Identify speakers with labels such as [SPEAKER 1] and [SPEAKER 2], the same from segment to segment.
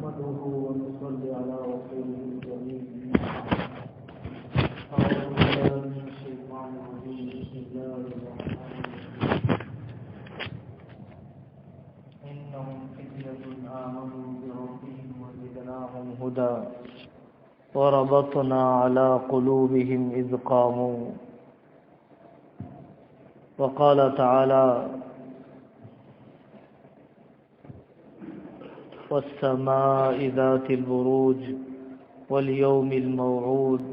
[SPEAKER 1] نحمده ونصلي على رسوله الكريم. أعوذ بالله من الشيطان الرجيم. بسم الله الرحمن الرحيم. إنهم فتية آمنوا بربهم وزدناهم هدى وربطنا على قلوبهم إذ قاموا. وقال تعالى: والسماء ذات البروج واليوم الموعود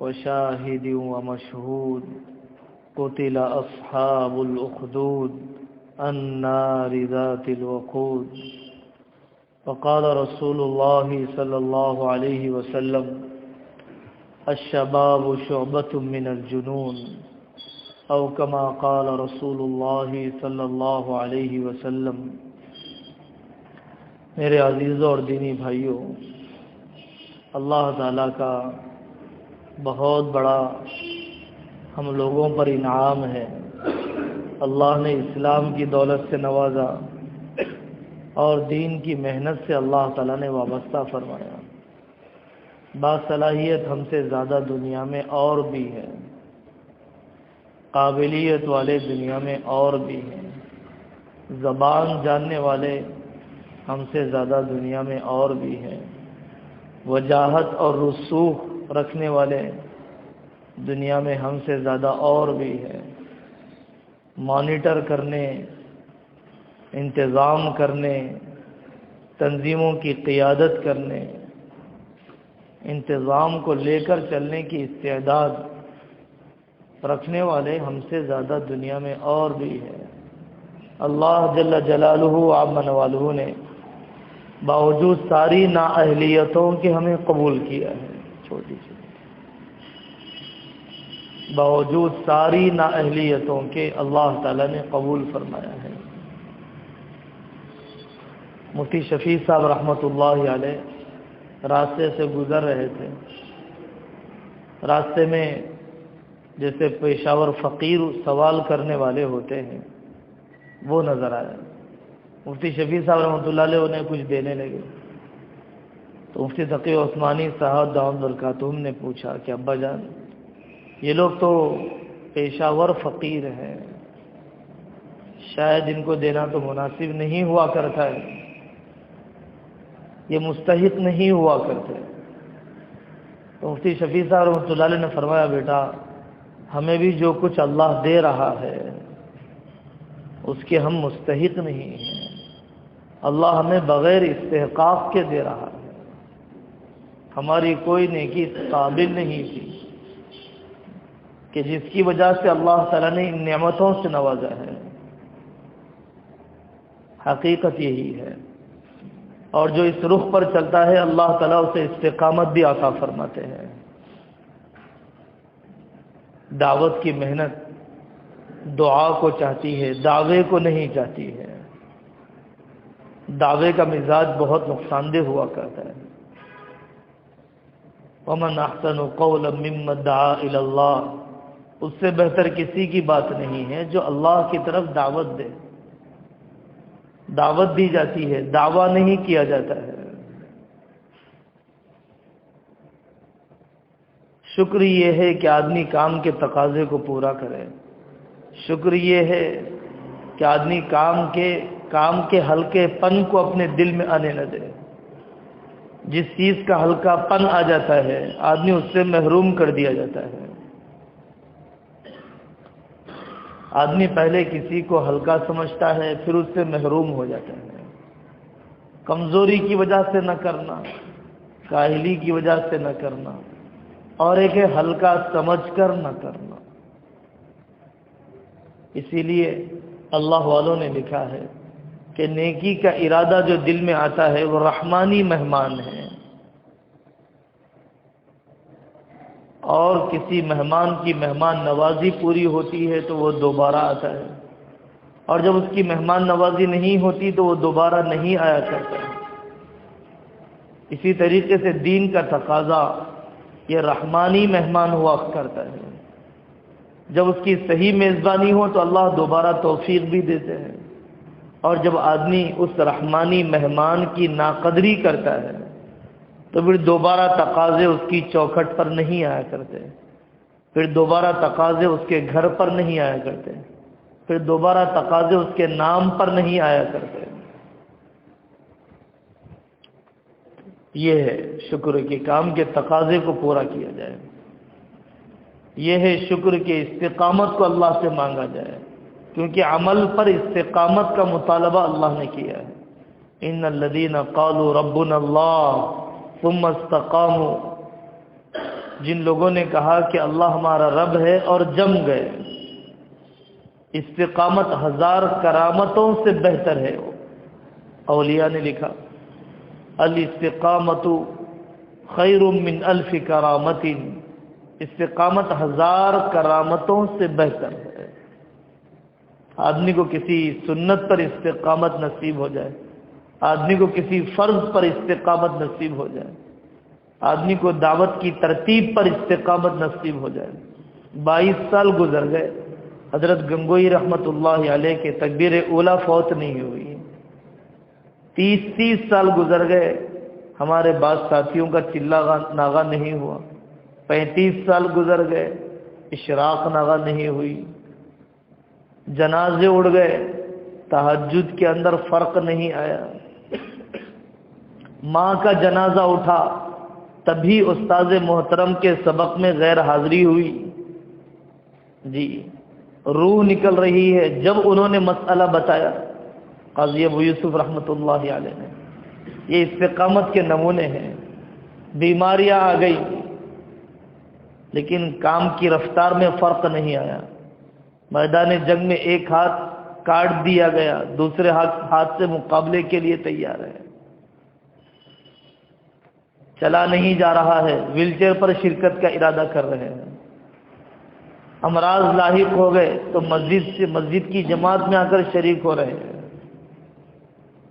[SPEAKER 1] وشاهد ومشهود قتل أصحاب الأخدود النار ذات الوقود. وقال رسول الله صلى الله عليه وسلم: الشباب شعبة من الجنون، او كما قال رسول اللہ صلی اللہ علیہ وسلم. میرے عزیزوں اور دینی بھائیوں، اللہ تعالیٰ کا بہت بڑا ہم لوگوں پر انعام ہے. اللہ نے اسلام کی دولت سے نوازا اور دین کی محنت سے اللہ تعالیٰ نے وابستہ فرمایا. باصلاحیت ہم سے زیادہ دنیا میں اور بھی ہے، قابلیت والے دنیا میں اور بھی ہیں، زبان جاننے والے ہم سے زیادہ دنیا میں اور بھی ہیں، وجاہت اور رسوخ رکھنے والے دنیا میں ہم سے زیادہ اور بھی ہیں. مانیٹر کرنے، انتظام کرنے، تنظیموں کی قیادت کرنے، انتظام کو لے کر چلنے کی استعداد رکھنے والے ہم سے زیادہ دنیا میں اور بھی ہے. اللہ جل جلالہ عم نوالہ نے باوجود ساری نااہلیتوں کے ہمیں قبول کیا ہے. چھوٹی سی باوجود ساری نااہلیتوں کے اللہ تعالیٰ نے قبول فرمایا ہے. مفتی شفیع صاحب رحمۃ اللہ علیہ راستے سے گزر رہے تھے. راستے میں جیسے پیشاور فقیر سوال کرنے والے ہوتے ہیں وہ نظر آیا. مفتی شفیع صاحب رحمۃ اللہ علیہ انہیں کچھ دینے لگے تو مفتی تقی عثمانی صاحب دامت برکاتہم نے پوچھا کہ ابا جان، یہ لوگ تو پیشاور فقیر ہیں، شاید ان کو دینا تو مناسب نہیں ہوا کرتا ہے، یہ مستحق نہیں ہوا کرتے. تو مفتی شفیع صاحب رحمۃ اللہ علیہ نے فرمایا: بیٹا، ہمیں بھی جو کچھ اللہ دے رہا ہے اس کے ہم مستحق نہیں ہیں. اللہ ہمیں بغیر استحقاق کے دے رہا ہے. ہماری کوئی نیکی اس قابل نہیں تھی کہ جس کی وجہ سے اللہ تعالیٰ نے ان نعمتوں سے نوازا ہے. حقیقت یہی ہے. اور جو اس رخ پر چلتا ہے اللہ تعالیٰ اسے استقامت بھی عطا فرماتے ہیں. دعوت کی محنت دعا کو چاہتی ہے، دعوے کو نہیں چاہتی ہے. دعوے کا مزاج بہت نقصان دہ ہوا کرتا ہے. وَمَنْ أَحْسَنُ قَوْلًا مِّمَّنْ دَعَا إِلَى اللَّهِ، اس سے بہتر کسی کی بات نہیں ہے جو اللہ کی طرف دعوت دے. دعوت دی جاتی ہے، دعویٰ نہیں کیا جاتا ہے. شکر یہ ہے کہ آدمی کام کے تقاضے کو پورا کرے. شکر یہ ہے کہ آدمی کام کے ہلکے پن کو اپنے دل میں آنے نہ دے. جس چیز کا ہلکا پن آ جاتا ہے آدمی اس سے محروم کر دیا جاتا ہے. آدمی پہلے کسی کو ہلکا سمجھتا ہے پھر اس سے محروم ہو جاتا ہے. کمزوری کی وجہ سے نہ کرنا، کاہلی کی وجہ سے نہ کرنا، اور ایک ہے ہلکا سمجھ کر نہ کرنا. اسی لیے اللہ والوں نے لکھا ہے کہ نیکی کا ارادہ جو دل میں آتا ہے وہ رحمانی مہمان ہے. اور کسی مہمان کی مہمان نوازی پوری ہوتی ہے تو وہ دوبارہ آتا ہے، اور جب اس کی مہمان نوازی نہیں ہوتی تو وہ دوبارہ نہیں آیا کرتا ہے. اسی طریقے سے دین کا تقاضا یہ رحمانی مہمان ہوا کرتا ہے. جب اس کی صحیح میزبانی ہو تو اللہ دوبارہ توفیق بھی دیتے ہیں. اور جب آدمی اس رحمانی مہمان کی ناقدری کرتا ہے تو پھر دوبارہ تقاضے اس کی چوکھٹ پر نہیں آیا کرتے، پھر دوبارہ تقاضے اس کے گھر پر نہیں آیا کرتے، پھر دوبارہ تقاضے اس کے نام پر نہیں آیا کرتے۔ یہ ہے شکر کے کام کے تقاضے کو پورا کیا جائے، یہ ہے شکر کے استقامت کو اللہ سے مانگا جائے، کیونکہ عمل پر استقامت کا مطالبہ اللہ نے کیا ہے۔ ان الذین قالوا ربنا اللہ ثم استقاموا، جن لوگوں نے کہا کہ اللہ ہمارا رب ہے اور جم گئے، استقامت ہزار کرامتوں سے بہتر ہے۔ اولیاء نے لکھا الاستقامت خیر من الف کرامت، استقامت ہزار کرامتوں سے بہتر ہے۔ آدمی کو کسی سنت پر استقامت نصیب ہو جائے، آدمی کو کسی فرض پر استقامت نصیب ہو جائے، آدمی کو دعوت کی ترتیب پر استقامت نصیب ہو جائے۔ 22 سال گزر گئے، حضرت گنگوئی رحمت اللہ علیہ کے تکبیر اولیٰ فوت نہیں ہوئی، 30 سال گزر گئے، ہمارے بعض ساتھیوں کا چلا ناغا نہیں ہوا، 35 سال گزر گئے، اشراق ناغا نہیں ہوئی، جنازے اڑ گئے، تہجد کے اندر فرق نہیں آیا، ماں کا جنازہ اٹھا تبھی استاذ محترم کے سبق میں غیر حاضری ہوئی، جی روح نکل رہی ہے جب انہوں نے مسئلہ بتایا قاضی ابو یوسف رحمۃ اللہ علیہ نے۔ یہ استقامت کے نمونے ہیں۔ بیماریاں آ گئی لیکن کام کی رفتار میں فرق نہیں آیا، میدان جنگ میں ایک ہاتھ کاٹ دیا گیا، دوسرے ہاتھ سے مقابلے کے لیے تیار ہے، چلا نہیں جا رہا ہے، ویل چیئر پر شرکت کا ارادہ کر رہے ہیں، امراض لاحق ہو گئے تو مسجد کی جماعت میں آ کر شریک ہو رہے ہیں۔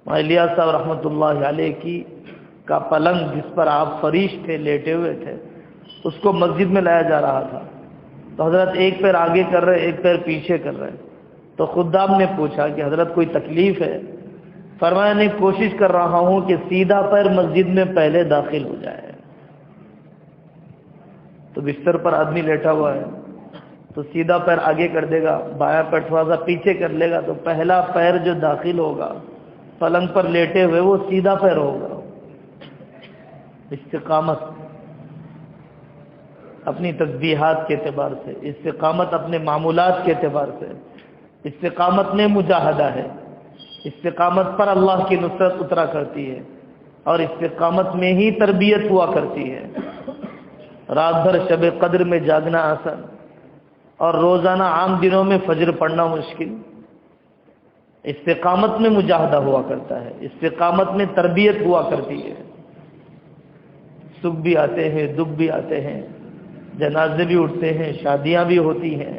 [SPEAKER 1] الیاس صاحب رحمۃ اللہ علیہ کی کا پلنگ جس پر آپ فریش تھے، لیٹے ہوئے تھے، اس کو مسجد میں لایا جا رہا تھا، تو حضرت ایک پیر آگے کر رہے، ایک پیر پیچھے کر رہے، تو خدام نے پوچھا کہ حضرت کوئی تکلیف ہے؟ فرمایا نہیں، کوشش کر رہا ہوں کہ سیدھا پیر مسجد میں پہلے داخل ہو جائے۔ تو بستر پر آدمی لیٹا ہوا ہے تو سیدھا پیر آگے کر دے گا، بایاں پیر تھوڑا سا پیچھے کر لے گا، تو پہلا پیر جو داخل ہوگا پلنگ پر لیٹے ہوئے وہ سیدھا پیر ہوگا۔ استقامت اپنی تسبیحات کے اعتبار سے، استقامت اپنے معمولات کے اعتبار سے، استقامت میں مجاہدہ ہے، استقامت پر اللہ کی نصرت اترا کرتی ہے، اور استقامت میں ہی تربیت ہوا کرتی ہے۔ رات بھر شب قدر میں جاگنا آسان اور روزانہ عام دنوں میں فجر پڑھنا مشکل۔ استقامت میں مجاہدہ ہوا کرتا ہے، استقامت میں تربیت ہوا کرتی ہے۔ سکھ بھی آتے ہیں، دکھ بھی آتے ہیں، جنازے بھی اٹھتے ہیں، شادیاں بھی ہوتی ہیں،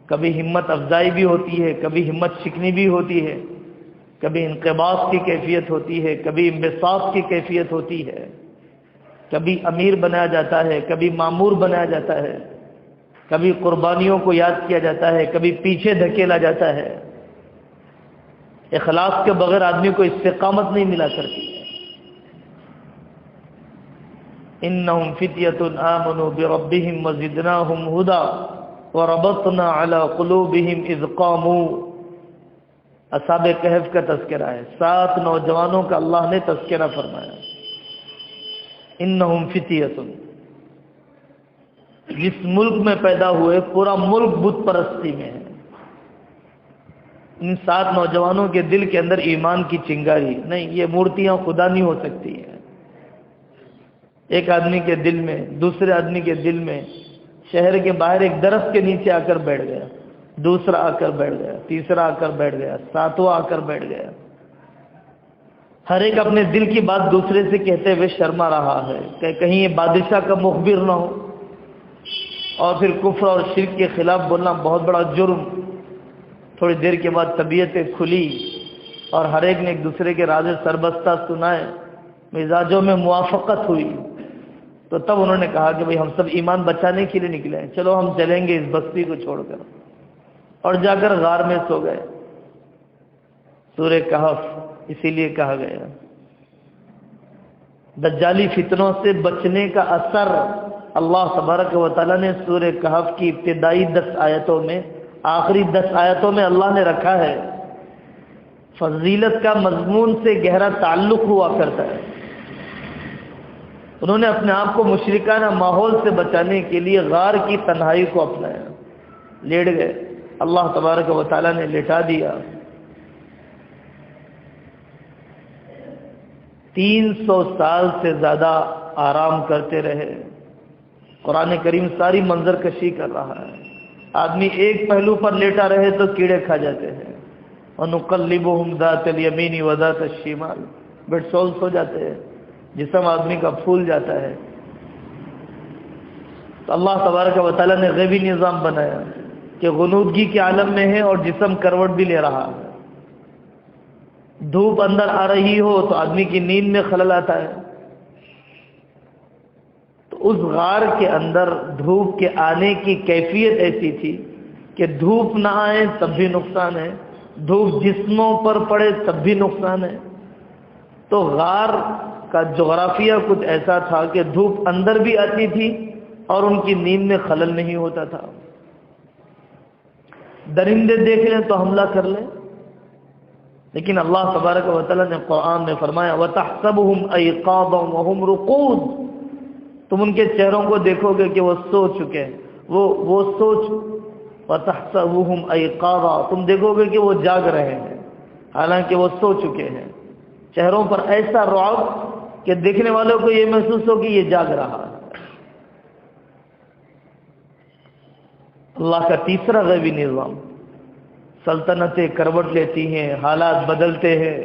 [SPEAKER 1] کبھی ہمت افزائی بھی ہوتی ہے، کبھی ہمت شکنی بھی ہوتی ہے، کبھی انقباض کی کیفیت ہوتی ہے، کبھی انبساط کی کیفیت ہوتی ہے، کبھی امیر بنایا جاتا ہے، کبھی مامور بنایا جاتا ہے، کبھی قربانیوں کو یاد کیا جاتا ہے، کبھی پیچھے دھکیلا جاتا ہے۔ اخلاص کے بغیر آدمی کو استقامت نہیں ملا کرتی۔ انہم فتیۃ آمنوا بربہم وزدناہم ہدی وربطنا علی قلوبہم اذ قاموا، اصحاب کہف کا تذکرہ ہے، 7 نوجوانوں کا اللہ نے تذکرہ فرمایا۔ انہم فتیۃ، جس ملک میں پیدا ہوئے پورا ملک بت پرستی میں ہے، ان 7 نوجوانوں کے دل کے اندر ایمان کی چنگاری نہیں، یہ مورتیاں خدا نہیں ہو سکتی ہیں۔ ایک آدمی کے دل میں، دوسرے آدمی کے دل میں، شہر کے باہر ایک درخت کے نیچے آ کر بیٹھ گیا، دوسرا آ کر بیٹھ گیا، تیسرا آ کر بیٹھ گیا، 7واں آ کر بیٹھ گیا، ہر ایک اپنے دل کی بات دوسرے سے کہتے ہوئے شرما رہا ہے کہ کہیں یہ بادشاہ کا مخبر نہ ہو۔ اور پھر کفر اور شرک کے خلاف بولنا بہت بڑا جرم۔ تھوڑی دیر کے بعد طبیعتیں کھلی اور ہر ایک نے ایک دوسرے کے راز سربستہ سنائے، مزاجوں میں موافقت ہوئی، تو تب انہوں نے کہا کہ بھئی ہم سب ایمان بچانے کے لیے نکلے ہیں، چلو ہم چلیں گے اس بستی کو چھوڑ کر۔ اور جا کر غار میں سو گئے. سورہ کہف اسی لیے کہا گیا. دجالی فتنوں سے بچنے کا اثر اللہ تبارک و تعالیٰ نے سورہ کہف کی ابتدائی 10 آیتوں میں، آخری 10 آیتوں میں اللہ نے رکھا ہے. فضیلت کا مضمون سے گہرا تعلق ہوا کرتا ہے. انہوں نے اپنے آپ کو مشرکانہ ماحول سے بچانے کے لیے غار کی تنہائی کو اپنایا، لیٹ گئے. اللہ تبارک و تعالیٰ نے لٹا دیا. 300 سال سے زیادہ آرام کرتے رہے. قرآن کریم ساری منظر کشی کر رہا ہے. آدمی ایک پہلو پر لیٹا رہے تو کیڑے کھا جاتے ہیں. وَنُقَلِّبُهُمْ ذَاتَ الْيَمِينِ وَذَاتَ الشِّمَالِ، بیڈ سولز ہو جاتے ہیں، جسم آدمی کا پھول جاتا ہے. تو اللہ تبارک و تعالیٰ نے غیبی نظام بنایا کہ غنودگی کے عالم میں ہے اور جسم کروٹ بھی لے رہا ہے. دھوپ اندر آ رہی ہو تو آدمی کی نیند میں خلل آتا ہے. تو اس غار کے اندر دھوپ کے آنے کی کیفیت ایسی تھی کہ دھوپ نہ آئے تب بھی نقصان ہے، دھوپ جسموں پر پڑے تب بھی نقصان ہے. تو غار کا جغرافیہ کچھ ایسا تھا کہ دھوپ اندر بھی آتی تھی اور ان کی نیند میں خلل نہیں ہوتا تھا. درندے دیکھ لیں تو حملہ کر لیں، لیکن اللہ تبارک و تعالیٰ نے قرآن میں فرمایا وَتَحْسَبُهُمْ أَيْقَاظًا وَهُمْ رُقُودٌ، تم ان کے چہروں کو دیکھو گے کہ وہ سو چکے ہیں. وہ سوچ وَتَحْسَبُهُمْ أَيْقَاظًا، تم دیکھو گے کہ وہ جاگ رہے ہیں حالانکہ وہ سو چکے ہیں. چہروں پر ایسا رعب کہ دیکھنے والوں کو یہ محسوس ہو کہ یہ جاگ رہا ہے. اللہ کا تیسرا غیبی نظام، سلطنتیں کروٹ لیتی ہیں، حالات بدلتے ہیں.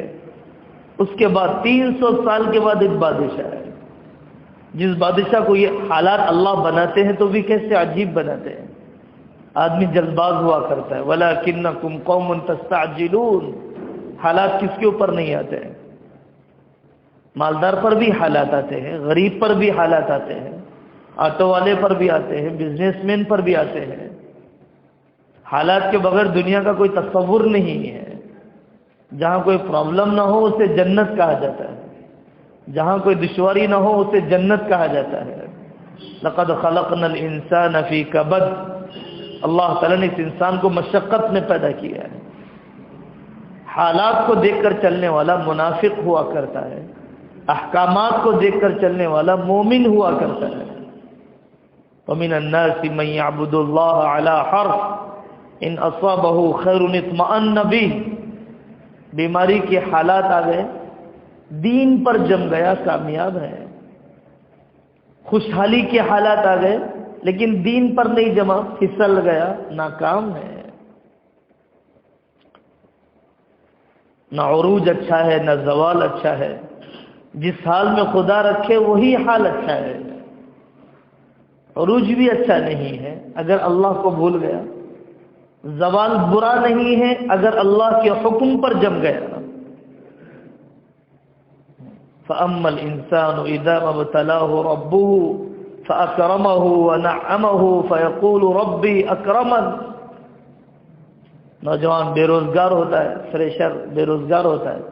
[SPEAKER 1] اس کے بعد 300 سال کے بعد ایک بادشاہ ہے. جس بادشاہ کو یہ حالات اللہ بناتے ہیں تو بھی کیسے عجیب بناتے ہیں. آدمی جلد باز ہوا کرتا ہے. وَلَكِنَّكُمْ قَوْمٌ تَسْتَعْجِلُونَ، حالات کس کے اوپر نہیں آتے ہیں؟ مالدار پر بھی حالات آتے ہیں، غریب پر بھی حالات آتے ہیں، آٹو والے پر بھی آتے ہیں، بزنس مین پر بھی آتے ہیں. حالات کے بغیر دنیا کا کوئی تصور نہیں ہے. جہاں کوئی پرابلم نہ ہو اسے جنت کہا جاتا ہے، جہاں کوئی دشواری نہ ہو اسے جنت کہا جاتا ہے. لَقَدْ خَلَقْنَا الْإِنسَانَ فِي كَبَدٍ، اللہ تعالیٰ نے اس انسان کو مشقت میں پیدا کیا ہے. حالات کو دیکھ کر چلنے والا منافق ہوا کرتا ہے، احکامات کو دیکھ کر چلنے والا مومن ہوا کرتا ہے. وَمِنَ النَّاسِ مَن يَعْبُدُ اللَّهَ عَلَى حَرْفٍ إِنْ أَصَابَهُ خَيْرٌ اطْمَأَنَّ بِهِ، بیماری کے حالات آ گئے، دین پر جم گیا کامیاب ہے. خوشحالی کے حالات آ گئے لیکن دین پر نہیں جمع، پھسل گیا، ناکام ہے. نہ عروج اچھا ہے نہ زوال اچھا ہے. جس حال میں خدا رکھے وہی حال اچھا ہے. عروج بھی اچھا نہیں ہے اگر اللہ کو بھول گیا، زوال برا نہیں ہے اگر اللہ کے حکم پر جم گیا. فَأَمَّا الْإِنسَانُ إِذَا مَا ابْتَلَاهُ رَبُّهُ فَأَكْرَمَهُ وَنَعَّمَهُ فَيَقُولُ رَبِّي أَكْرَمَنِ. نوجوان بے روزگار ہوتا ہے، فریشر بے روزگار ہوتا ہے.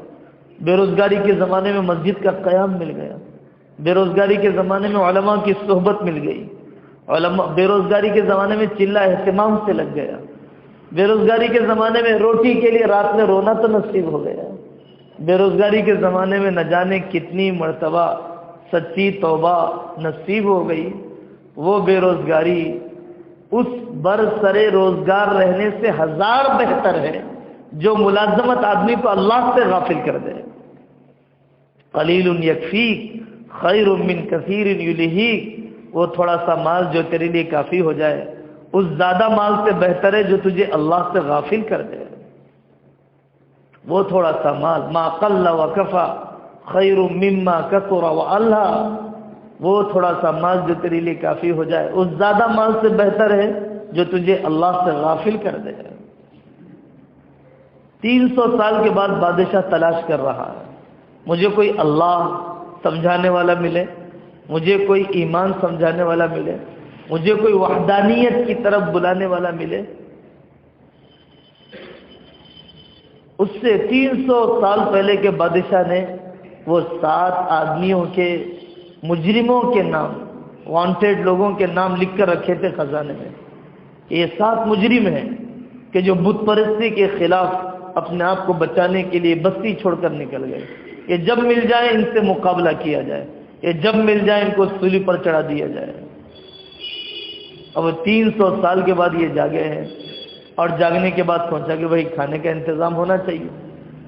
[SPEAKER 1] بے روزگاری کے زمانے میں مسجد کا قیام مل گیا، بے روزگاری کے زمانے میں علماء کی صحبت مل گئی، بے روزگاری کے زمانے میں چلہ اہتمام سے لگ گیا، بے روزگاری کے زمانے میں روٹی کے لیے رات میں رونا تو نصیب ہو گیا، بے روزگاری کے زمانے میں نہ جانے کتنی مرتبہ سچی توبہ نصیب ہو گئی. وہ بے روزگاری اس برسرے روزگار رہنے سے 1000 بہتر ہے جو ملازمت آدمی کو اللہ سے غافل کر دے. قلیل یکفیک خیر من کثیر یلہیک، وہ تھوڑا سا مال جو تیرے لیے کافی ہو جائے اس زیادہ مال سے بہتر ہے جو تجھے اللہ سے غافل کر دے. وہ تھوڑا سا مال ما قل وکفا خیر مما کثر وعلا، وہ تھوڑا سا مال جو تیرے لیے کافی ہو جائے اس زیادہ مال سے بہتر ہے جو تجھے اللہ سے غافل کر دے. 300 سال کے بعد بادشاہ تلاش کر رہا ہے، مجھے کوئی اللہ سمجھانے والا ملے، مجھے کوئی ایمان سمجھانے والا ملے، مجھے کوئی وحدانیت کی طرف بلانے والا ملے. اس سے 300 سال پہلے کے بادشاہ نے وہ 7 آدمیوں کے مجرموں کے نام، وانٹیڈ لوگوں کے نام لکھ کر رکھے تھے خزانے میں. یہ 7 مجرم ہیں کہ جو بت پرستی کے خلاف اپنے آپ کو بچانے کے لیے بستی چھوڑ کر نکل گئے. یہ جب مل جائے ان سے مقابلہ کیا جائے، یہ جب مل جائے ان کو سولی پر چڑھا دیا جائے. اب 300 سال کے بعد یہ جاگے ہیں، اور جاگنے کے بعد سوچا کہ بھائی کھانے کا انتظام ہونا چاہیے،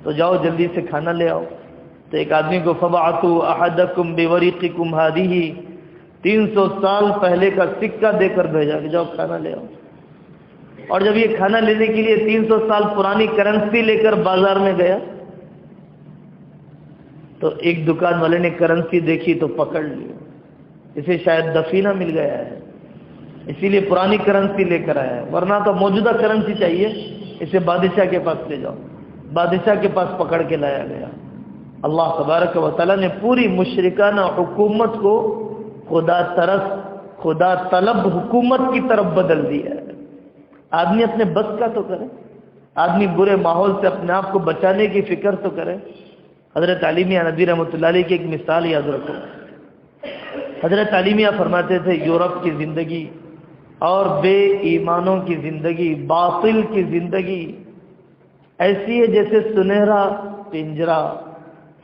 [SPEAKER 1] تو جاؤ جلدی سے کھانا لے آؤ. تو ایک آدمی کو فَبَعَثُوا أَحَدَكُمْ بِوَرِقِكُمْ هَذِهِ 300 سال پہلے کا سکہ دے کر بھیجا کہ جاؤ کھانا لے آؤ. اور جب یہ کھانا لینے کے لیے 300 سال پرانی کرنسی لے کر بازار میں گیا تو ایک دکان والے نے کرنسی دیکھی تو پکڑ لی، اسے شاید دفینہ مل گیا ہے اسی لیے پرانی کرنسی لے کر آیا ہے، ورنہ تو موجودہ کرنسی چاہیے. اسے بادشاہ کے پاس لے جاؤ. بادشاہ کے پاس پکڑ کے لایا گیا. اللہ تبارک و تعالیٰ نے پوری مشرکانہ حکومت کو خدا طلب حکومت کی طرف بدل دیا ہے. آدمی اپنے بس کا تو کرے، آدمی برے ماحول سے اپنے آپ کو بچانے کی فکر تو کرے. حضرت علی میاں ندوی رحمۃ اللہ علیہ کی ایک مثال یاد رکھو. حضرت علی میاں فرماتے تھے یورپ کی زندگی اور بے ایمانوں کی زندگی، باطل کی زندگی ایسی ہے جیسے سنہرا پنجرا،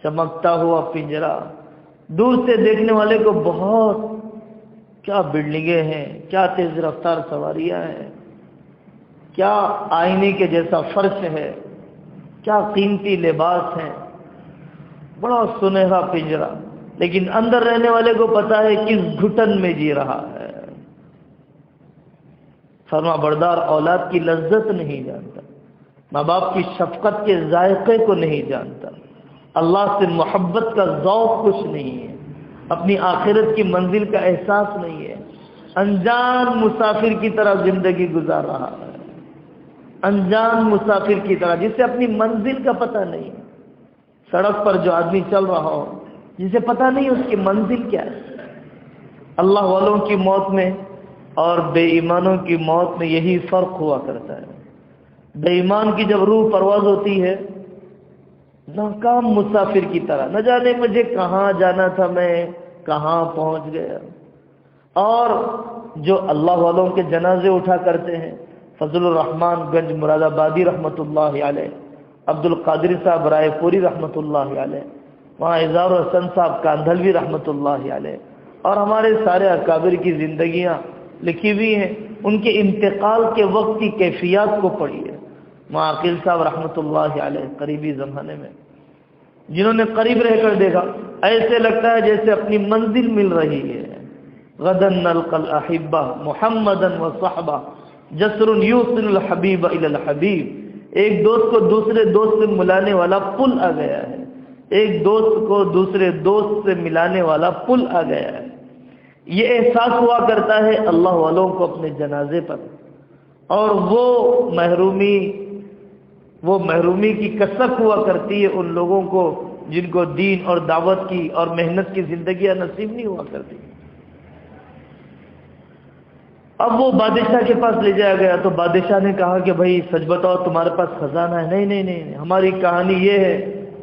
[SPEAKER 1] چمکتا ہوا پنجرا. دور سے دیکھنے والے کو بہت کیا بلڈنگیں ہیں، کیا تیز رفتار سواریاں ہیں، کیا آئینے کے جیسا فرش ہے، کیا قیمتی لباس ہیں، بڑا سنہرا پنجرا. لیکن اندر رہنے والے کو پتا ہے کس گھٹن میں جی رہا ہے. فرما بردار اولاد کی لذت نہیں جانتا، ماں باپ کی شفقت کے ذائقے کو نہیں جانتا، اللہ سے محبت کا ذوق کچھ نہیں ہے، اپنی آخرت کی منزل کا احساس نہیں ہے. انجان مسافر کی طرح زندگی گزار رہا ہے، انجان مسافر کی طرح جسے اپنی منزل کا پتہ نہیں. سڑک پر جو آدمی چل رہا ہو جسے پتہ نہیں اس کی منزل کیا ہے. اللہ والوں کی موت میں اور بے ایمانوں کی موت میں یہی فرق ہوا کرتا ہے. بے ایمان کی جب روح پرواز ہوتی ہے ناکام مسافر کی طرح، نہ جانے مجھے کہاں جانا تھا، میں کہاں پہنچ گیا. اور جو اللہ والوں کے جنازے اٹھا کرتے ہیں، فضل الرحمان گنج مراد آبادی رحمۃ اللہ علیہ، عبد القادر صاحب رائے پوری رحمۃ اللہ علیہ، وہاں اظہار حسن صاحب کاندھلوی رحمۃ اللہ علیہ، اور ہمارے سارے اکابر کی زندگیاں لکھی ہوئی ہیں. ان کے انتقال کے وقت کی کیفیات کو پڑھیے. وہاں عقیل صاحب رحمۃ اللہ علیہ قریبی زمانے میں جنہوں نے قریب رہ کر دیکھا، ایسے لگتا ہے جیسے اپنی منزل مل رہی ہے. غدن نلقى الاحبہ محمدا وصحبہ جسر یوصل الحبیب الی الحبیب. ایک دوست کو دوسرے دوست سے ملانے والا پل آ گیا ہے، ایک دوست کو دوسرے دوست سے ملانے والا پل آ گیا ہے. یہ احساس ہوا کرتا ہے اللہ والوں کو اپنے جنازے پر، اور وہ محرومی کی کثرت ہوا کرتی ہے ان لوگوں کو جن کو دین اور دعوت کی اور محنت کی زندگیاں نصیب نہیں ہوا کرتی. اب وہ بادشاہ کے پاس لے جایا گیا تو بادشاہ نے کہا کہ بھائی سچ بتاؤ تمہارے پاس خزانہ ہے؟ نہیں نہیں نہیں، ہماری کہانی یہ ہے.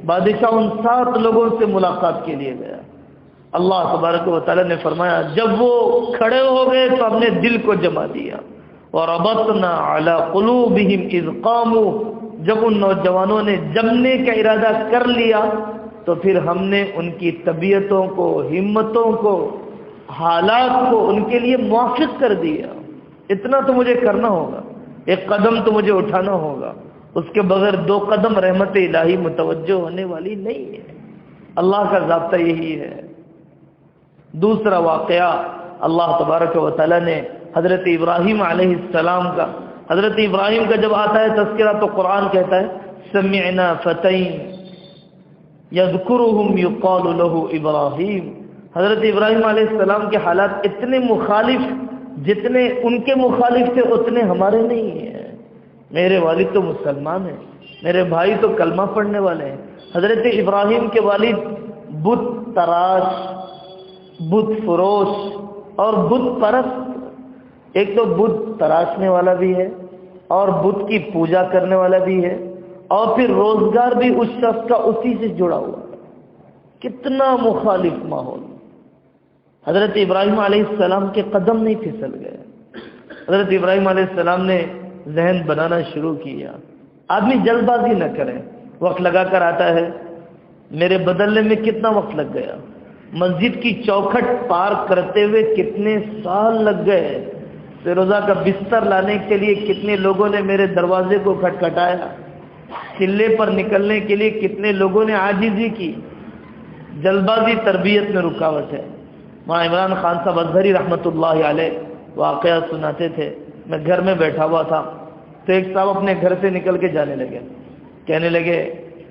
[SPEAKER 1] بادشاہ ان 7 لوگوں سے ملاقات کے لیے گیا. اللہ تبارک و تعالیٰ نے فرمایا جب وہ کھڑے ہو گئے تو ہم نے دل کو جما دیا. وَرَبَطْنَا عَلَى قُلُوبِهِمْ إِذْ قَامُوا. جب ان نوجوانوں نے جمنے کا ارادہ کر لیا تو پھر ہم نے ان کی طبیعتوں کو، ہمتوں کو، حالات کو ان کے لیے موافق کر دیا. اتنا تو مجھے کرنا ہوگا، ایک قدم تو مجھے اٹھانا ہوگا، اس کے بغیر 2 قدم رحمت الہی متوجہ ہونے والی نہیں ہے. اللہ کا ضابطہ یہی ہے. دوسرا واقعہ اللہ تبارک و تعالیٰ نے حضرت ابراہیم علیہ السلام کا، حضرت ابراہیم کا جب آتا ہے تذکرہ تو قرآن کہتا ہے سمعنا فتى یذکرہم یقال لہ ابراہیم. حضرت ابراہیم علیہ السلام کے حالات اتنے مخالف، جتنے ان کے مخالف تھے اتنے ہمارے نہیں ہیں. میرے والد تو مسلمان ہیں، میرے بھائی تو کلمہ پڑھنے والے ہیں. حضرت ابراہیم کے والد بت تراش، بت فروش اور بت پرست. ایک تو بت تراشنے والا بھی ہے اور بت کی پوجا کرنے والا بھی ہے اور پھر روزگار بھی اس شخص کا اسی سے جڑا ہوا ہے. کتنا مخالف ماحول. حضرت ابراہیم علیہ السلام کے قدم نہیں پھسل گئے. حضرت ابراہیم علیہ السلام نے ذہن بنانا شروع کیا. آدمی جلد بازی نہ کرے. وقت لگا کر آتا ہے. میرے بدلنے میں کتنا وقت لگ گیا. مسجد کی چوکھٹ پار کرتے ہوئے کتنے سال لگ گئے. فیروزہ کا بستر لانے کے لیے کتنے لوگوں نے میرے دروازے کو کھٹکھٹایا. قلعے پر نکلنے کے لیے کتنے لوگوں نے عاجزی کی. جلد بازی تربیت میں رکاوٹ ہے. وہاں عمران خان صاحب ازہری رحمۃ اللہ علیہ واقعہ سناتے تھے. میں گھر میں بیٹھا ہوا تھا تو ایک صاحب اپنے گھر سے نکل کے جانے لگے. کہنے لگے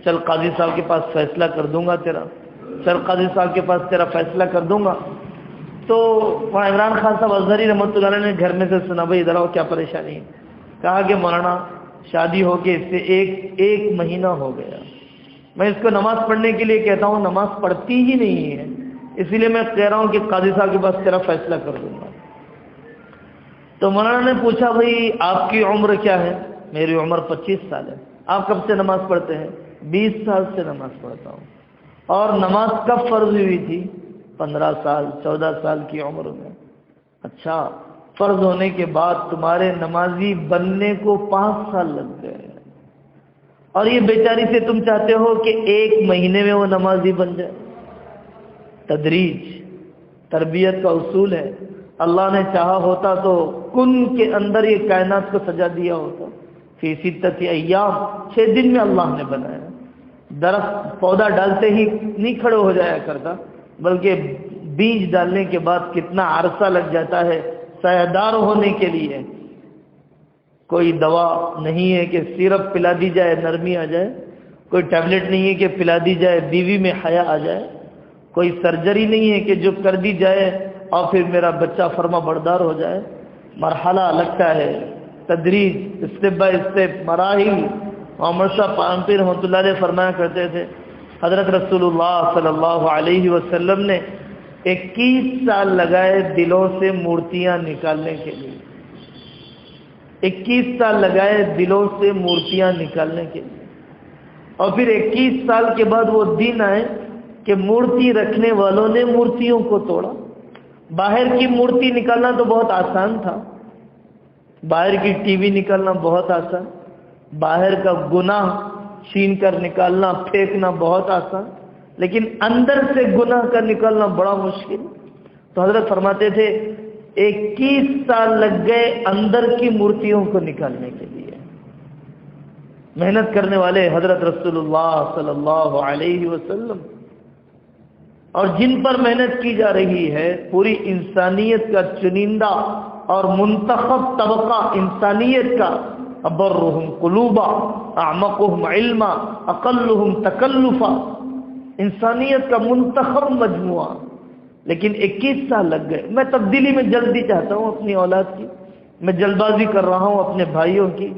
[SPEAKER 1] چل قاضی صاحب کے پاس فیصلہ کر دوں گا تیرا. چل قاضی صاحب کے پاس تیرا فیصلہ کر دوں گا. تو وہاں عمران خان صاحب ازہری رحمۃ اللہ علیہ نے گھر میں سے سنا بھائی ادھر آؤ کیا پریشانی ہے. کہا کہ مولانا شادی ہو کے اس سے ایک مہینہ ہو گیا. میں اس کو نماز پڑھنے کے لیے کہتا ہوں نماز پڑھتی ہی نہیں ہے. اسی لیے میں کہہ رہا ہوں کہ قاضی صاحب کے پاس تیرا فیصلہ کر دوں گا. تو مولانا نے پوچھا بھائی آپ کی عمر کیا ہے. میری عمر 25 سال ہے. آپ کب سے نماز پڑھتے ہیں. 20 سال سے نماز پڑھتا ہوں. اور نماز کب فرض ہوئی تھی. 15 سال 14 سال کی عمر میں. اچھا فرض ہونے کے بعد تمہارے نمازی بننے کو 5 سال لگ گئے اور یہ بیچاری سے تم چاہتے ہو کہ 1 مہینے میں وہ نمازی بن جائے. تدریج تربیت کا اصول ہے. اللہ نے چاہا ہوتا تو کن کے اندر یہ کائنات کو سجا دیا ہوتا. فی ستۃ ایام 6 دن میں اللہ نے بنایا. درخت پودا ڈالتے ہی نہیں کھڑے ہو جایا کرتا بلکہ بیج ڈالنے کے بعد کتنا عرصہ لگ جاتا ہے سایہ دار ہونے کے لیے. کوئی دوا نہیں ہے کہ سیرپ پلا دی جائے نرمی آ جائے. کوئی ٹیبلٹ نہیں ہے کہ پلا دی جائے بیوی میں حیا آ جائے. کوئی سرجری نہیں ہے کہ جو کر دی جائے اور پھر میرا بچہ فرما بردار ہو جائے. مرحلہ لگتا ہے. تدریج اسٹیپ بائی اسٹیپ مراحل. محمد صاحب پانپیر رحمۃ اللہ علیہ فرمایا کرتے تھے حضرت رسول اللہ صلی اللہ علیہ وسلم نے 21 سال لگائے دلوں سے مورتیاں نکالنے کے لیے. 21 سال لگائے دلوں سے مورتیاں نکالنے کے لیے. اور پھر 21 سال کے بعد وہ دن آئے کہ مورتی رکھنے والوں نے مورتیوں کو توڑا. باہر کی مورتی نکالنا تو بہت آسان تھا. باہر کی ٹی وی نکالنا بہت آسان. باہر کا گناہ چھین کر نکالنا پھینکنا بہت آسان. لیکن اندر سے گناہ کا نکالنا بڑا مشکل. تو حضرت فرماتے تھے 21 سال لگ گئے اندر کی مورتیوں کو نکالنے کے لیے. محنت کرنے والے حضرت رسول اللہ صلی اللہ علیہ وسلم. اور جن پر محنت کی جا رہی ہے پوری انسانیت کا چنندہ اور منتخب طبقہ انسانیت کا. ابرهم قلوبا اعمقهم علما اقلهم تکلفا. انسانیت کا منتخب مجموعہ. لیکن 21 سال لگ گئے. میں تبدیلی میں جلدی چاہتا ہوں اپنی اولاد کی. میں جلد بازی کر رہا ہوں اپنے بھائیوں کی.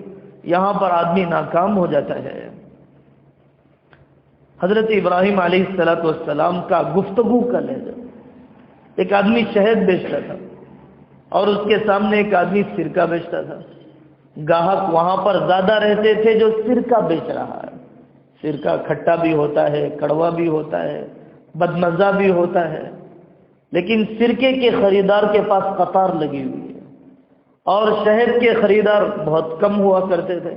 [SPEAKER 1] یہاں پر آدمی ناکام ہو جاتا ہے. حضرت ابراہیم علیہ السلام کا گفتگو کا لہجہ. ایک آدمی شہد بیچتا تھا اور اس کے سامنے ایک آدمی سرکہ بیچتا تھا. گاہک وہاں پر زیادہ رہتے تھے جو سرکہ بیچ رہا ہے. سرکہ کھٹا بھی ہوتا ہے کڑوا بھی ہوتا ہے بدمزہ بھی ہوتا ہے. لیکن سرکے کے خریدار کے پاس قطار لگی ہوئی ہے اور شہد کے خریدار بہت کم ہوا کرتے تھے.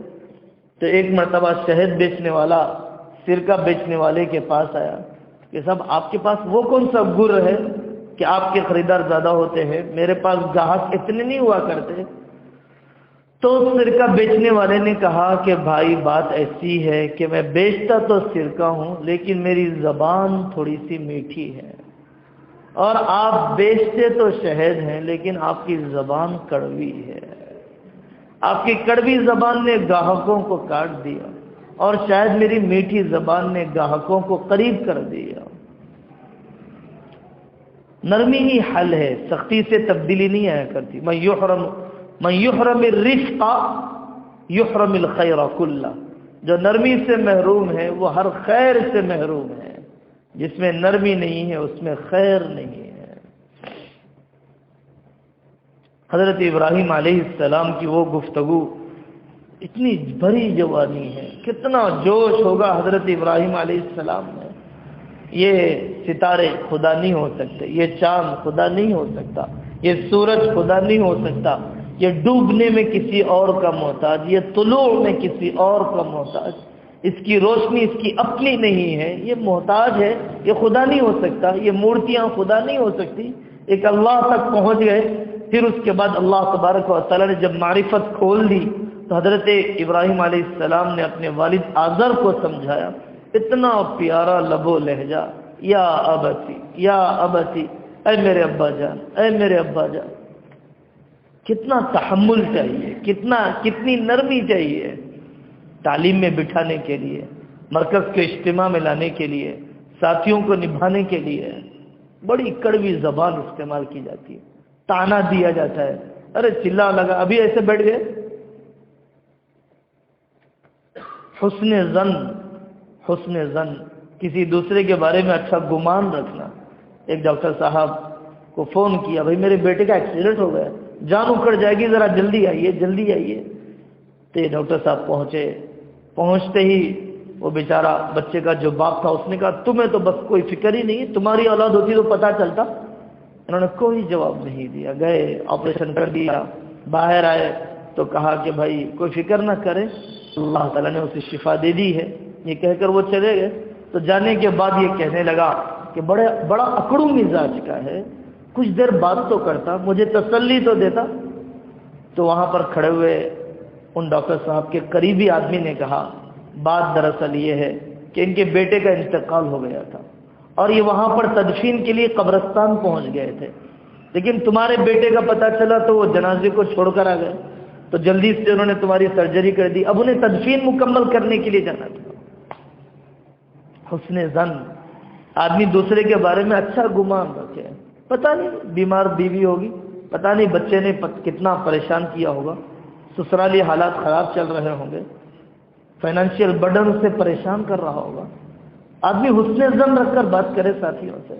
[SPEAKER 1] تو ایک مرتبہ شہد بیچنے والا سرکہ بیچنے والے کے پاس آیا کہ صاحب آپ کے پاس وہ کون سا گر ہے کہ آپ کے خریدار زیادہ ہوتے ہیں. میرے پاس گاہک اتنے نہیں ہوا کرتے. تو سرکہ بیچنے والے نے کہا کہ بھائی بات ایسی ہے کہ میں بیچتا تو سرکہ ہوں لیکن میری زبان تھوڑی سی میٹھی ہے اور آپ بیچتے تو شہد ہیں لیکن آپ کی زبان کڑوی ہے. آپ کی کڑوی زبان نے گاہکوں کو کاٹ دیا اور شاید میری میٹھی زبان نے گاہکوں کو قریب کر دیا. نرمی ہی حل ہے. سختی سے تبدیلی نہیں آیا کرتی. من یحرم الرفق یحرم الخیر کلہ. جو نرمی سے محروم ہے وہ ہر خیر سے محروم ہے. جس میں نرمی نہیں ہے اس میں خیر نہیں ہے. حضرت ابراہیم علیہ السلام کی وہ گفتگو اتنی بڑی جوانی ہے کتنا جوش ہوگا حضرت ابراہیم علیہ السلام میں. یہ ستارے خدا نہیں ہو سکتے، یہ چاند خدا نہیں ہو سکتا، یہ سورج خدا نہیں ہو سکتا، یہ ڈوبنے میں کسی اور کا محتاج، یہ طلوع میں کسی اور کا محتاج، اس کی روشنی اس کی اپنی نہیں ہے، یہ محتاج ہے، یہ خدا نہیں ہو سکتا، یہ مورتیاں خدا نہیں ہو سکتی. ایک اللہ تک پہنچ گئے. پھر اس کے بعد اللہ تبارک و تعالی نے جب معرفت کھول دی تو حضرت ابراہیم علیہ السلام نے اپنے والد آزر کو سمجھایا. اتنا پیارا لب و لہجہ، یا ابتی یا ابتی، اے میرے ابا جان، اے میرے ابا جان. کتنا تحمل چاہیے، کتنی نرمی چاہیے تعلیم میں بٹھانے کے لیے، مرکز کے اجتماع میں لانے کے لیے، ساتھیوں کو نبھانے کے لیے. بڑی کڑوی زبان استعمال کی جاتی ہے، تانا دیا جاتا ہے. ارے چلا لگا، ابھی ایسے بیٹھ گئے. حسن زن، کسی دوسرے کے بارے میں اچھا گمان رکھنا. ایک ڈاکٹر صاحب کو فون کیا، بھائی میرے بیٹے کا ایکسیڈنٹ ہو گیا، جان اکھڑ جائے گی، ذرا جلدی آئیے جلدی آئیے. تو ڈاکٹر صاحب پہنچتے ہی وہ بیچارہ بچے کا جو باپ تھا اس نے کہا تمہیں تو بس کوئی فکر ہی نہیں، تمہاری اولاد ہوتی تو پتہ چلتا. انہوں نے کوئی جواب نہیں دیا. گئے آپریشن کر دیا، باہر آئے تو کہا کہ بھائی کوئی فکر نہ کرے، اللہ تعالیٰ نے اسے شفا دے دی ہے. یہ کہہ کر وہ چلے گئے. تو جانے کے بعد یہ کہنے لگا کہ بڑا اکڑو مزاج کا ہے، کچھ دیر بات تو کرتا، مجھے تسلی تو دیتا. تو وہاں پر کھڑے ہوئے ان ڈاکٹر صاحب کے قریبی آدمی نے کہا بات دراصل یہ ہے کہ ان کے بیٹے کا انتقال ہو گیا تھا اور یہ وہاں پر تدفین کے لیے قبرستان پہنچ گئے تھے، لیکن تمہارے بیٹے کا پتہ چلا تو وہ جنازے کو چھوڑ کر آ گئے. تو جلدی سے انہوں نے تمہاری سرجری کر دی، اب انہیں تدفین مکمل کرنے کے لیے جانا تھا. حسن زن، آدمی دوسرے کے بارے میں اچھا گمان رکھے. پتہ نہیں بیمار بیوی ہوگی، پتہ نہیں بچے نے کتنا پریشان کیا ہوگا، سسرالی حالات خراب چل رہے ہوں گے، فائنینشیل برڈن سے پریشان کر رہا ہوگا. آدمی حسن زن رکھ کر بات کرے ساتھیوں سے.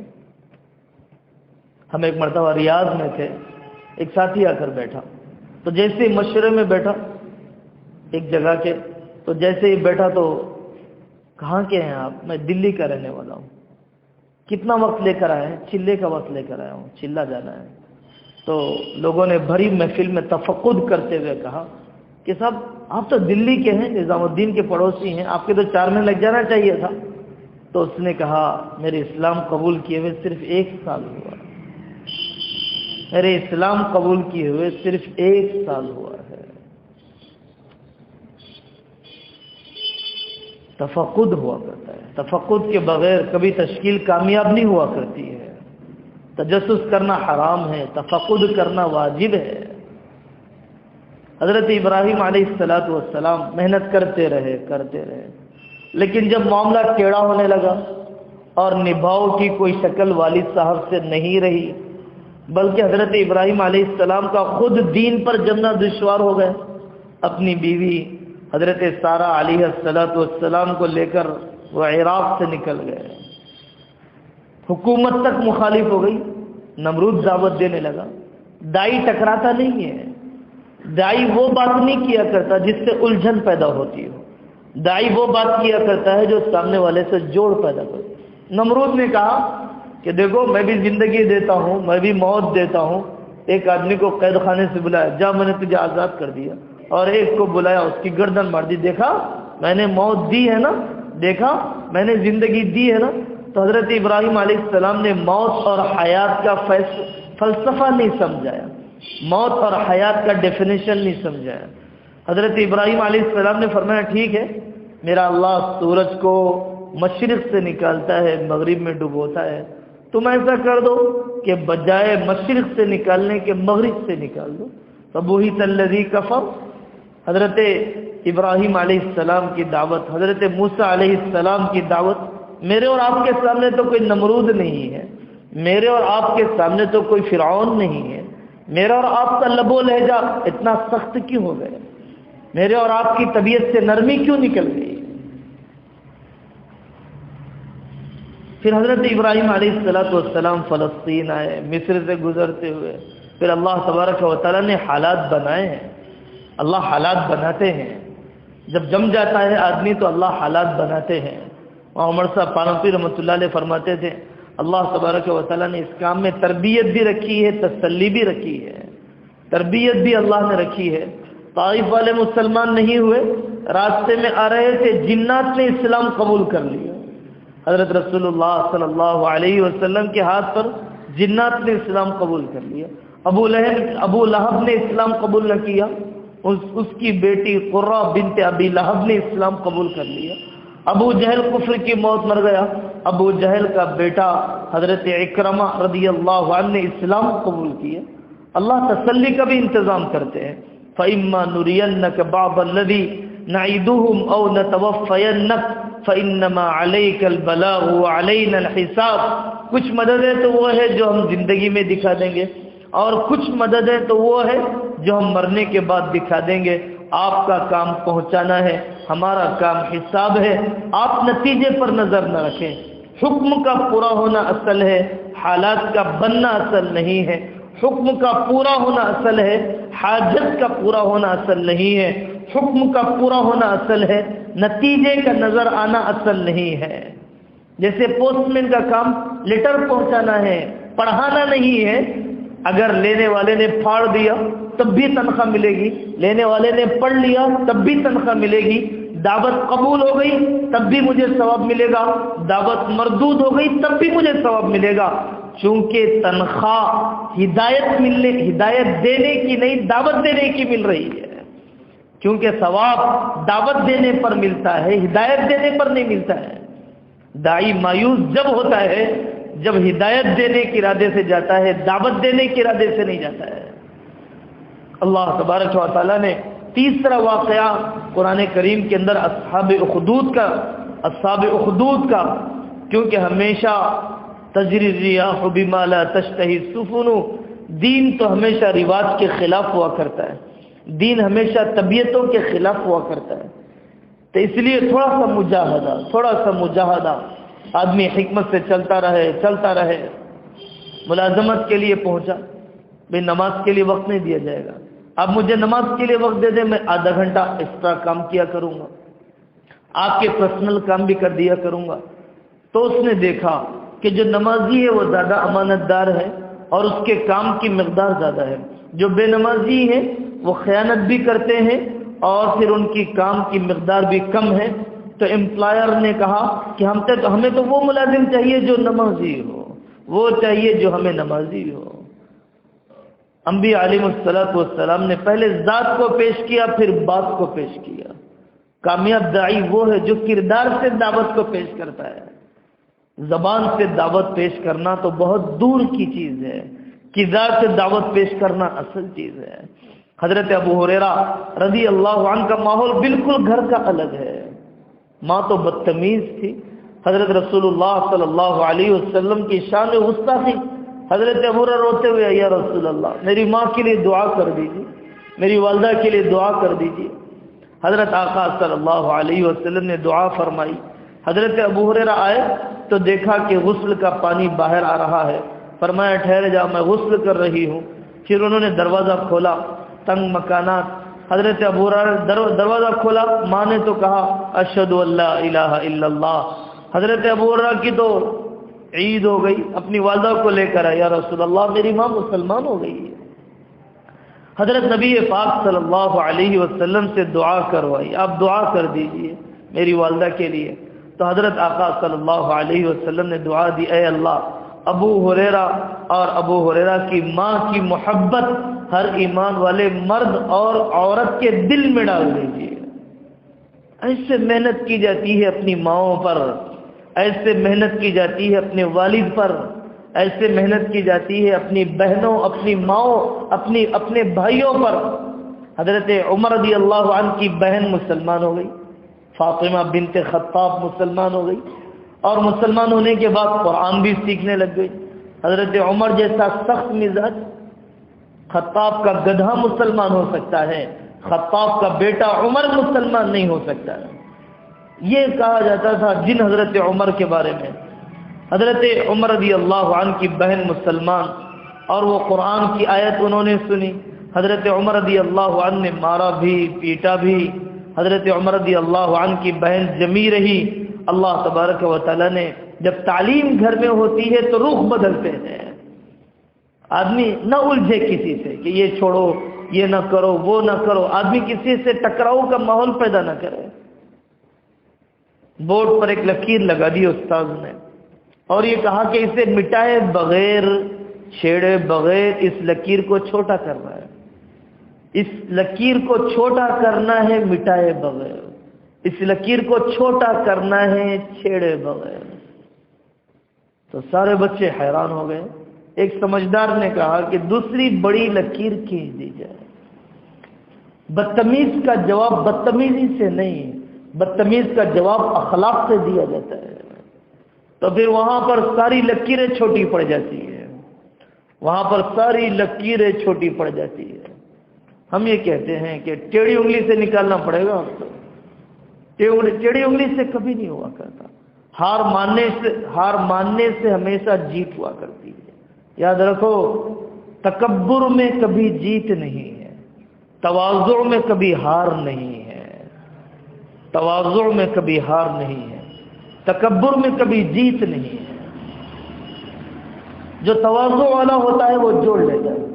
[SPEAKER 1] ہم ایک مرتبہ ریاض میں تھے، ایک ساتھی آ کر بیٹھا، تو جیسے ہی مشورے میں بیٹھا ایک جگہ کے، تو جیسے ہی بیٹھا تو کہاں کے ہیں آپ؟ میں دلی کا رہنے والا ہوں. کتنا وقت لے کر آئے ہیں؟ چلے کا وقت لے کر آیا ہوں، چلا جانا ہے. تو لوگوں نے بھری محفل میں تفقد کرتے ہوئے کہا کہ صاحب آپ تو دلی کے ہیں، نظام الدین کے پڑوسی ہیں، آپ کے تو 4 مہینے لگ جانا چاہیے تھا. تو اس نے کہا میرے اسلام قبول کیے ہوئے صرف 1 سال ہوا، میرے اسلام قبول کیے ہوئے صرف 1 سال ہوا ہے. تفقد ہوا کرتا ہے، تفقد کے بغیر کبھی تشکیل کامیاب نہیں ہوا کرتی ہے. تجسس کرنا حرام ہے، تفقد کرنا واجب ہے. حضرت ابراہیم علیہ السلام محنت کرتے رہے، لیکن جب معاملہ ٹیڑھا ہونے لگا اور نبھاؤ کی کوئی شکل والد صاحب سے نہیں رہی، بلکہ حضرت ابراہیم علیہ السلام کا خود دین پر جمنا دشوار ہو گئے. اپنی بیوی حضرت سارہ علیہ السلام کو لے کر وہ عراق سے نکل گئے. حکومت تک مخالف ہو گئی. نمرود دعوت دینے لگا. دائی ٹکراتا نہیں ہے، دائی وہ بات نہیں کیا کرتا جس سے الجھن پیدا ہوتی ہو. دائی وہ بات کیا کرتا ہے جو سامنے والے سے جوڑ پیدا کرتا. نمرود نے کہا کہ دیکھو میں بھی زندگی دیتا ہوں، میں بھی موت دیتا ہوں. ایک آدمی کو قید خانے سے بلایا، جا میں نے تجھے آزاد کر دیا. اور ایک کو بلایا، اس کی گردن مار دی. دیکھا میں نے موت دی ہے نا، دیکھا میں نے زندگی دی ہے نا. تو حضرت ابراہیم علیہ السلام نے موت اور حیات کا فلسفہ نہیں سمجھایا، موت اور حیات کا ڈیفینیشن نہیں سمجھایا. حضرت ابراہیم علیہ السلام نے فرمایا ٹھیک ہے، میرا اللہ سورج کو مشرق سے نکالتا ہے، مغرب میں ڈبوتا ہے، تم ایسا کر دو کہ بجائے مشرق سے نکالنے کے مغرب سے نکال دو. فبہت الذی کفر. حضرت ابراہیم علیہ السلام کی دعوت، حضرت موسیٰ علیہ السلام کی دعوت. میرے اور آپ کے سامنے تو کوئی نمرود نہیں ہے، میرے اور آپ کے سامنے تو کوئی فرعون نہیں ہے. میرا اور آپ کا لب و لہجہ اتنا سخت کیوں ہو گیا؟ میرے اور آپ کی طبیعت سے نرمی کیوں نکل گئی؟ پھر حضرت ابراہیم علیہ السلام فلسطین آئے، مصر سے گزرتے ہوئے. پھر اللہ تبارک و تعالیٰ نے حالات بنائے ہیں. اللہ حالات بناتے ہیں. جب جم جاتا ہے آدمی تو اللہ حالات بناتے ہیں. وہاں عمر صاحب پالنپور رحمۃ اللہ علیہ فرماتے تھے اللہ تبارک و تعالیٰ نے اس کام میں تربیت بھی رکھی ہے، تسلی بھی رکھی ہے. تربیت بھی اللہ نے رکھی ہے. طائف والے مسلمان نہیں ہوئے، راستے میں آ رہے تھے، جنات نے اسلام قبول کر لیا. حضرت رسول اللہ صلی اللہ علیہ وسلم کے ہاتھ پر جنات نے اسلام قبول کر لیا. ابو لہب نے اسلام قبول نہ کیا، اس کی بیٹی قرہ بنت ابی لہب نے اسلام قبول کر لیا. ابو جہل کفر کی موت مر گیا. ابو جہل کا بیٹا حضرت اکرمہ رضی اللہ عنہ نے اسلام قبول کیا. اللہ تسلی کا بھی انتظام کرتے ہیں. فَإِمَّا نُرِيَنَّكَ بَعْضَ الَّذِي نَعِدُهُمْ أَوْ نَتَوَفَّيَنَّكَ فَإِنَّمَا عَلَيْكَ الْبَلَاغُ وَعَلَيْنَا الْحِسَابُ. کچھ مددیں تو وہ ہے جو ہم زندگی میں دکھا دیں گے، اور کچھ مددیں تو وہ ہے جو ہم مرنے کے بعد دکھا دیں گے. آپ کا کام پہنچانا ہے، ہمارا کام حساب ہے. آپ نتیجے پر نظر نہ رکھیں. حکم کا پورا ہونا اصل ہے، حالات کا بننا اصل نہیں ہے. حکم کا پورا ہونا اصل ہے، حاجت کا پورا ہونا اصل نہیں ہے. حکم کا پورا ہونا اصل ہے، نتیجے کا نظر آنا اصل نہیں ہے. جیسے پوسٹ مین کا کام لیٹر پہنچانا ہے، پڑھانا نہیں ہے. اگر لینے والے نے پھاڑ دیا تب بھی تنخواہ ملے گی، لینے والے نے پڑھ لیا تب بھی تنخواہ ملے گی. دعوت قبول ہو گئی تب بھی مجھے ثواب ملے گا، دعوت مردود ہو گئی تب بھی مجھے ثواب ملے گا. چونکہ تنخواہ ہدایت دینے کی نہیں، دعوت دینے کی مل رہی ہے. کیونکہ ثواب دعوت دینے پر ملتا ہے، ہدایت دینے پر نہیں ملتا ہے. داعی مایوس جب ہوتا ہے جب ہدایت دینے کے ارادے سے جاتا ہے، دعوت دینے کے ارادے سے نہیں جاتا ہے. اللہ تبارک و تعالیٰ نے تیسرا واقعہ قرآن کریم کے اندر اصحاب اخدود کا، کیونکہ ہمیشہ تجری الریاح بما لا تشتہی السفن، دین تو ہمیشہ رواج کے خلاف ہوا کرتا ہے، دین ہمیشہ طبیعتوں کے خلاف ہوا کرتا ہے. تو اس لیے تھوڑا سا مجاہدہ آدمی حکمت سے چلتا رہے. ملازمت کے لیے پہنچا، بھئی نماز کے لیے وقت نہیں دیا جائے گا. اب مجھے نماز کے لیے وقت دے دیں، میں آدھا گھنٹہ ایکسٹرا کام کیا کروں گا، آپ کے پرسنل کام بھی کر دیا کروں گا. تو اس نے دیکھا کہ جو نمازی ہے وہ زیادہ امانت دار ہے اور اس کے کام کی مقدار زیادہ ہے. جو بے نمازی ہیں وہ خیانت بھی کرتے ہیں اور پھر ان کی کام کی مقدار بھی کم ہے. تو امپلائر نے کہا کہ ہمیں تو وہ ملازم چاہیے جو نمازی ہو، وہ چاہیے جو ہمیں نمازی ہو. انبیاء علیہ السلام نے پہلے ذات کو پیش کیا، پھر بات کو پیش کیا. کامیاب داعی وہ ہے جو کردار سے دعوت کو پیش کرتا ہے. زبان سے دعوت پیش کرنا تو بہت دور کی چیز ہے، کردار سے دعوت پیش کرنا اصل چیز ہے. حضرت ابو ہریرہ رضی اللہ عنہ کا ماحول بالکل گھر کا الگ ہے. ماں تو بدتمیز تھی. حضرت رسول اللہ صلی اللہ علیہ وسلم کی شان غصہ تھی. حضرت ابو ہریرہ روتے ہوئے، یا رسول اللہ میری ماں کے لیے دعا کر دیجیے، میری والدہ کے لیے دعا کر دیجیے. حضرت آقا صلی اللہ علیہ وسلم نے دعا فرمائی. حضرت ابو ہریرہ آئے تو دیکھا کہ غسل کا پانی باہر آ رہا ہے. فرمایا ٹھہر جا، میں غسل کر رہی ہوں. پھر انہوں نے دروازہ کھولا، تنگ مکانات. حضرت ابو ہریرہ دروازہ کھولا، ماں نے تو کہا اشہد ان لا الہ الا اللہ. حضرت ابو ہریرہ کی تو عید ہو گئی، اپنی والدہ کو لے کر آیا، یا رسول اللہ میری ماں مسلمان ہو گئی ہے. حضرت نبی پاک صلی اللہ علیہ وسلم سے دعا کروائی، آپ دعا کر دیجئے میری والدہ کے لیے. تو حضرت آقا صلی اللہ علیہ وسلم نے دعا دی، اے اللہ ابو ہریرہ اور ابو ہریرہ کی ماں کی محبت ہر ایمان والے مرد اور عورت کے دل میں ڈال دیجیے. ایسے محنت کی جاتی ہے اپنی ماؤں پر، ایسے محنت کی جاتی ہے اپنے والد پر، ایسے محنت کی جاتی ہے اپنی بہنوں، اپنی ماؤں، اپنے بھائیوں پر. حضرت عمر رضی اللہ عنہ کی بہن مسلمان ہو گئی، فاطمہ بنت خطاب مسلمان ہو گئی، اور مسلمان ہونے کے بعد قرآن بھی سیکھنے لگ گئی. حضرت عمر جیسا سخت مزاج، خطاب کا گدھا مسلمان ہو سکتا ہے، خطاب کا بیٹا عمر مسلمان نہیں ہو سکتا ہے. یہ کہا جاتا تھا جن حضرت عمر کے بارے میں. حضرت عمر رضی اللہ عنہ کی بہن مسلمان، اور وہ قرآن کی آیت انہوں نے سنی. حضرت عمر رضی اللہ عنہ نے مارا بھی، پیٹا بھی. حضرت عمر رضی اللہ عنہ کی بہن جمی رہی، اللہ تبارک و تعالیٰ نے جب تعلیم گھر میں ہوتی ہے تو رخ بدلتے ہیں. آدمی نہ الجھے کسی سے کہ یہ چھوڑو، یہ نہ کرو، وہ نہ کرو. آدمی کسی سے ٹکراؤ کا ماحول پیدا نہ کرے. بورڈ پر ایک لکیر لگا دی استاذ نے اور یہ کہا کہ اسے مٹائے بغیر، چھیڑے بغیر اس لکیر کو چھوٹا کرنا ہے. اس لکیر کو چھوٹا کرنا ہے مٹائے بغیر، اس لکیر کو چھوٹا کرنا ہے چھیڑے بغیر. تو سارے بچے حیران ہو گئے. ایک سمجھدار نے کہا کہ دوسری بڑی لکیر کھینچ دی جائے. بدتمیز کا جواب بدتمیزی سے نہیں، بدتمیز کا جواب اخلاق سے دیا جاتا ہے. تو پھر وہاں پر ساری لکیریں چھوٹی پڑ جاتی ہیں، وہاں پر ساری لکیریں چھوٹی پڑ جاتی ہے. ہم یہ کہتے ہیں کہ ٹیڑھی انگلی سے نکالنا پڑے گا. آپ کو ٹیڑھی انگلی سے کبھی نہیں ہوا کرتا. ہار ماننے سے ہمیشہ جیت ہوا کرتی ہے. یاد رکھو، تکبر میں کبھی جیت نہیں ہے، تواضع میں کبھی ہار نہیں ہے. تواضع میں کبھی ہار نہیں ہے، تکبر میں کبھی جیت نہیں ہے. جو تواضع والا ہوتا ہے وہ جوڑ لیتا ہے.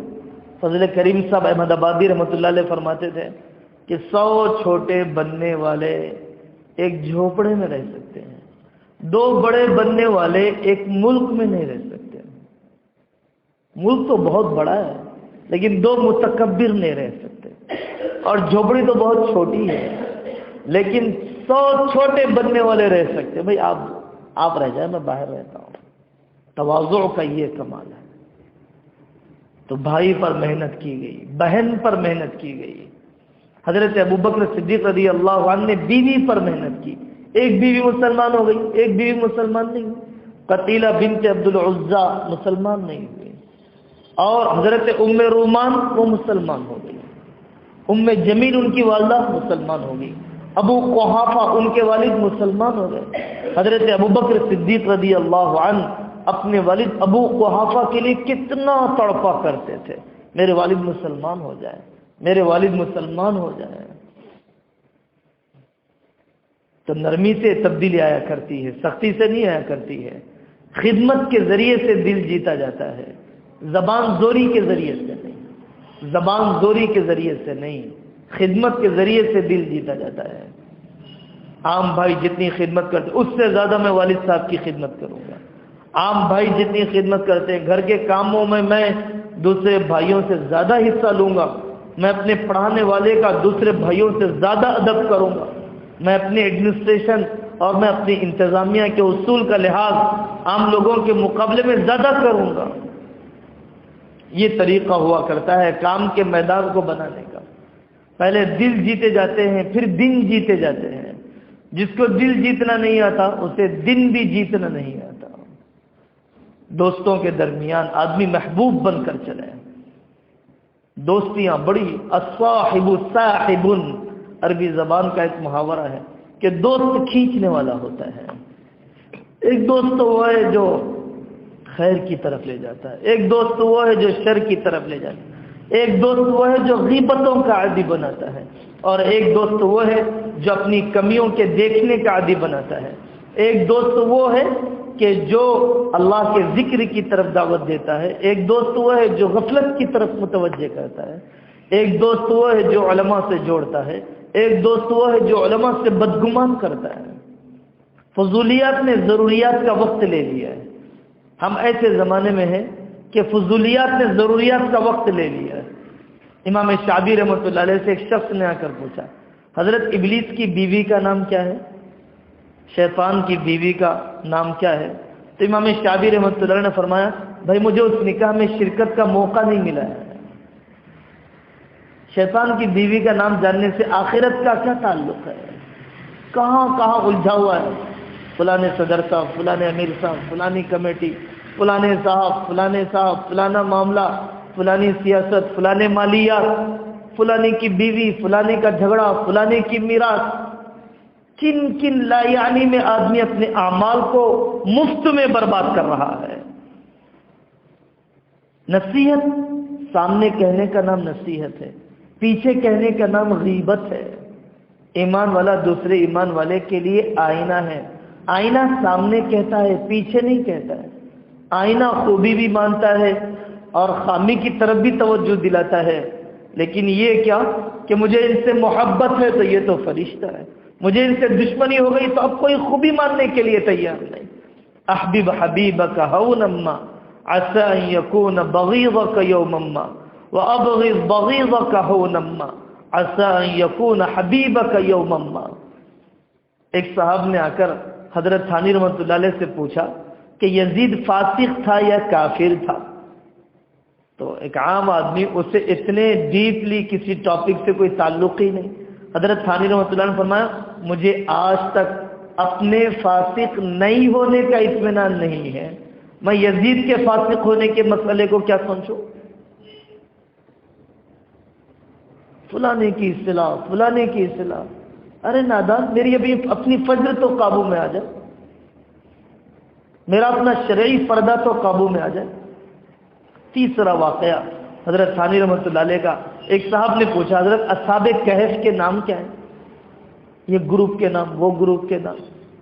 [SPEAKER 1] فضل کریم صاحب احمد آبادی رحمۃ اللہ علیہ فرماتے تھے کہ 100 چھوٹے بننے والے ایک جھوپڑے میں رہ سکتے ہیں، 2 بڑے بننے والے ایک ملک میں نہیں رہ سکتے. ملک تو بہت بڑا ہے لیکن 2 متکبر نہیں رہ سکتے. اور جھوپڑی تو بہت چھوٹی ہے لیکن 100 چھوٹے بننے والے رہ سکتے. بھائی آپ رہ جائیں، میں باہر رہتا ہوں. تواضع کا یہ کمال ہے. تو بھائی پر محنت کی گئی، بہن پر محنت کی گئی. حضرت ابوبکر صدیق رضی اللہ عنہ نے بیوی پر محنت کی. ایک بیوی مسلمان ہو گئی، ایک بیوی مسلمان نہیں ہوئی. قتیلہ بنت عبد العزیٰ مسلمان نہیں ہوئی. اور حضرت ام رومان وہ مسلمان ہو گئی. ام جمیل ان کی والدہ مسلمان ہو گئی. ابو قحافہ ان کے والد مسلمان ہو گئے. حضرت ابوبکر صدیق رضی اللہ عنہ اپنے والد ابو قحافہ کے لیے کتنا تڑپا کرتے تھے، میرے والد مسلمان ہو جائے، میرے والد مسلمان ہو جائے. تو نرمی سے تبدیلی آیا کرتی ہے، سختی سے نہیں آیا کرتی ہے. خدمت کے ذریعے سے دل جیتا جاتا ہے، زبان زوری کے ذریعے سے نہیں. زبان زوری کے ذریعے سے نہیں، خدمت کے ذریعے سے دل جیتا جاتا ہے. عام بھائی جتنی خدمت کرتے اس سے زیادہ میں والد صاحب کی خدمت کروں گا. عام بھائی جتنی خدمت کرتے ہیں، گھر کے کاموں میں دوسرے بھائیوں سے زیادہ حصہ لوں گا. میں اپنے پڑھانے والے کا دوسرے بھائیوں سے زیادہ ادب کروں گا. میں اپنے ایڈمنسٹریشن اور میں اپنی انتظامیہ کے اصول کا لحاظ عام لوگوں کے مقابلے میں زیادہ کروں گا. یہ طریقہ ہوا کرتا ہے کام کے میدان کو بنانے کا. پہلے دل جیتے جاتے ہیں، پھر دن جیتے جاتے ہیں. جس کو دل جیتنا نہیں آتا اسے دن بھی جیتنا نہیں آتا. دوستوں کے درمیان آدمی محبوب بن کر چلے. دوستیاں بڑی، الصاحب صاحب، عربی زبان کا ایک محاورہ ہے کہ دوست کھینچنے والا ہوتا ہے. ایک دوست تو وہ ہے جو خیر کی طرف لے جاتا ہے، ایک دوست وہ ہے جو شر کی طرف لے جاتا ہے، ایک دوست وہ ہے جو غیبتوں کا عادی بناتا ہے، اور ایک دوست وہ ہے جو اپنی کمیوں کے دیکھنے کا عادی بناتا ہے. ایک دوست وہ ہے کہ جو اللہ کے ذکر کی طرف دعوت دیتا ہے. ایک دوست وہ ہے جو غفلت کی طرف متوجہ کرتا ہے. ایک دوست وہ ہے جو علماء سے جوڑتا ہے. ایک دوست وہ ہے جو علماء سے بدگمان کرتا ہے. فضولیات نے ضروریات کا وقت لے لیا ہے. ہم ایسے زمانے میں ہیں کہ فضولیات نے ضروریات کا وقت لے لیا ہے. امام شعبی رحمۃ اللہ علیہ سے ایک شخص نے آ کر پوچھا، حضرت ابلیس کی بیوی کا نام کیا ہے؟ شیطان کی بیوی کا نام کیا ہے؟ تو امام شعبی رحمۃ اللہ علیہ نے فرمایا، بھائی مجھے اس نکاح میں شرکت کا موقع نہیں ملا ہے. شیطان کی بیوی کا نام جاننے سے آخرت کا کیا تعلق ہے؟ کہاں کہاں الجھا ہوا ہے. فلانے صدر صاحب، فلانے امیر صاحب، فلانی کمیٹی، فلانے صاحب، فلانا معاملہ، فلانی سیاست، فلانے مالیات، فلانے کی بیوی، فلانے کا جھگڑا، فلانے کی میراث. کن کن لا یعنی میں آدمی اپنے اعمال کو مفت میں برباد کر رہا ہے. نصیحت سامنے کہنے کا نام نصیحت ہے، پیچھے کہنے کا نام غیبت ہے. ایمان والا دوسرے ایمان والے کے لیے آئینہ ہے. آئینہ سامنے کہتا ہے، پیچھے نہیں کہتا ہے. آئینہ خوبی بھی مانتا ہے اور خامی کی طرف بھی توجہ دلاتا ہے. لیکن یہ کیا کہ مجھے ان سے محبت ہے تو یہ تو فرشتہ ہے، مجھے ان سے دشمنی ہو گئی تو اب کوئی خوبی ماننے کے لیے تیار نہیں. احبب حبیبک ہونما عسى ان يكون بغيضك يوما وابغض بغيضك هونما عسى ان يكون حبيبك يوما. ایک صاحب نے آ کر حضرت ثانی رحمۃ اللہ علیہ سے پوچھا کہ یزید فاسق تھا یا کافر تھا؟ تو ایک عام آدمی اسے اتنے ڈیپلی کسی ٹاپک سے کوئی تعلق ہی نہیں. حضرت ثانی رحمۃ اللہ نے فرمایا مجھے آج تک اپنے فاسق نہیں ہونے کا اطمینان نہیں ہے، میں یزید کے فاسق ہونے کے مسئلے کو کیا سمجھوں؟ فلانے کی اصطلاح، فلانے کی اصطلاح. ارے نادان، میری ابھی اپنی فجر تو قابو میں آ جائے، میرا اپنا شرعی پردہ تو قابو میں آ جائے. تیسرا واقعہ حضرت ثانی رحمۃ اللہ علیہ کا، ایک صاحب نے پوچھا حضرت اصحاب کہف کے نام کیا ہے؟ یہ گروپ کے نام، وہ گروپ کے نام،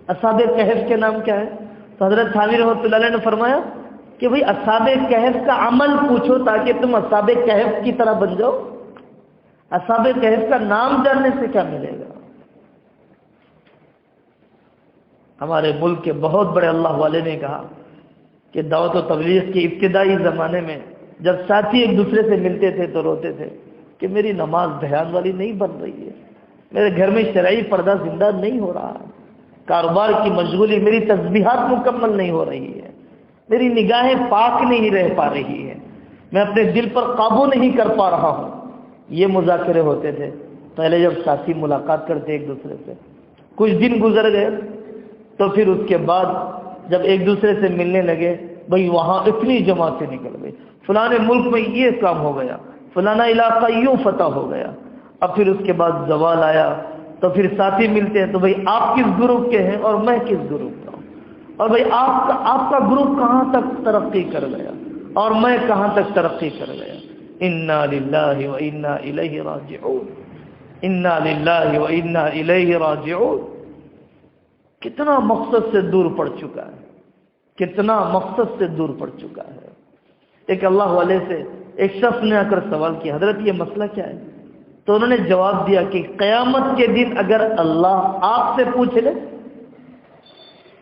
[SPEAKER 1] اصحاب کہف کے نام کیا ہے؟ تو حضرت ثانی رحمۃ اللہ علیہ نے فرمایا کہ بھئی اصحاب کہف کا عمل پوچھو تاکہ تم اصحاب کہف کی طرح بن جاؤ. اصحاب کہف کا نام جاننے سے کیا ملے گا؟ ہمارے ملک کے بہت بڑے اللہ والے نے کہا کہ دعوت و تبلیغ کے ابتدائی زمانے میں جب ساتھی ایک دوسرے سے ملتے تھے تو روتے تھے کہ میری نماز دھیان والی نہیں بن رہی ہے، میرے گھر میں شرعی پردہ زندہ نہیں ہو رہا، کاروبار کی مشغولی، میری تسبیحات مکمل نہیں ہو رہی ہے، میری نگاہیں پاک نہیں رہ پا رہی ہے، میں اپنے دل پر قابو نہیں کر پا رہا ہوں. یہ مذاکرے ہوتے تھے پہلے جب ساتھی ملاقات کرتے ایک دوسرے سے. کچھ دن گزر گئے تو پھر اس کے بعد جب ایک دوسرے سے ملنے لگے، بھئی وہاں اتنی جماعتیں نکل گئی، فلانے ملک میں یہ کام ہو گیا، فلانا علاقہ یوں فتح ہو گیا. اب پھر اس کے بعد زوال آیا تو پھر ساتھی ملتے ہیں تو بھئی آپ کس گروپ کے ہیں اور میں کس گروپ کا ہوں، اور بھئی آپ کا گروپ کہاں تک ترقی کر گیا اور میں کہاں تک ترقی کر گیا. انا للہ و انا الیہ راجعون، انا للہ و انا الیہ راجعون. کتنا مقصد سے دور پڑ چکا ہے، کتنا مقصد سے دور پڑ چکا ہے. ایک اللہ والے سے ایک شخص نے آ کر سوال کیا حضرت یہ مسئلہ کیا ہے؟ تو انہوں نے جواب دیا کہ قیامت کے دن اگر اللہ آپ سے پوچھ لے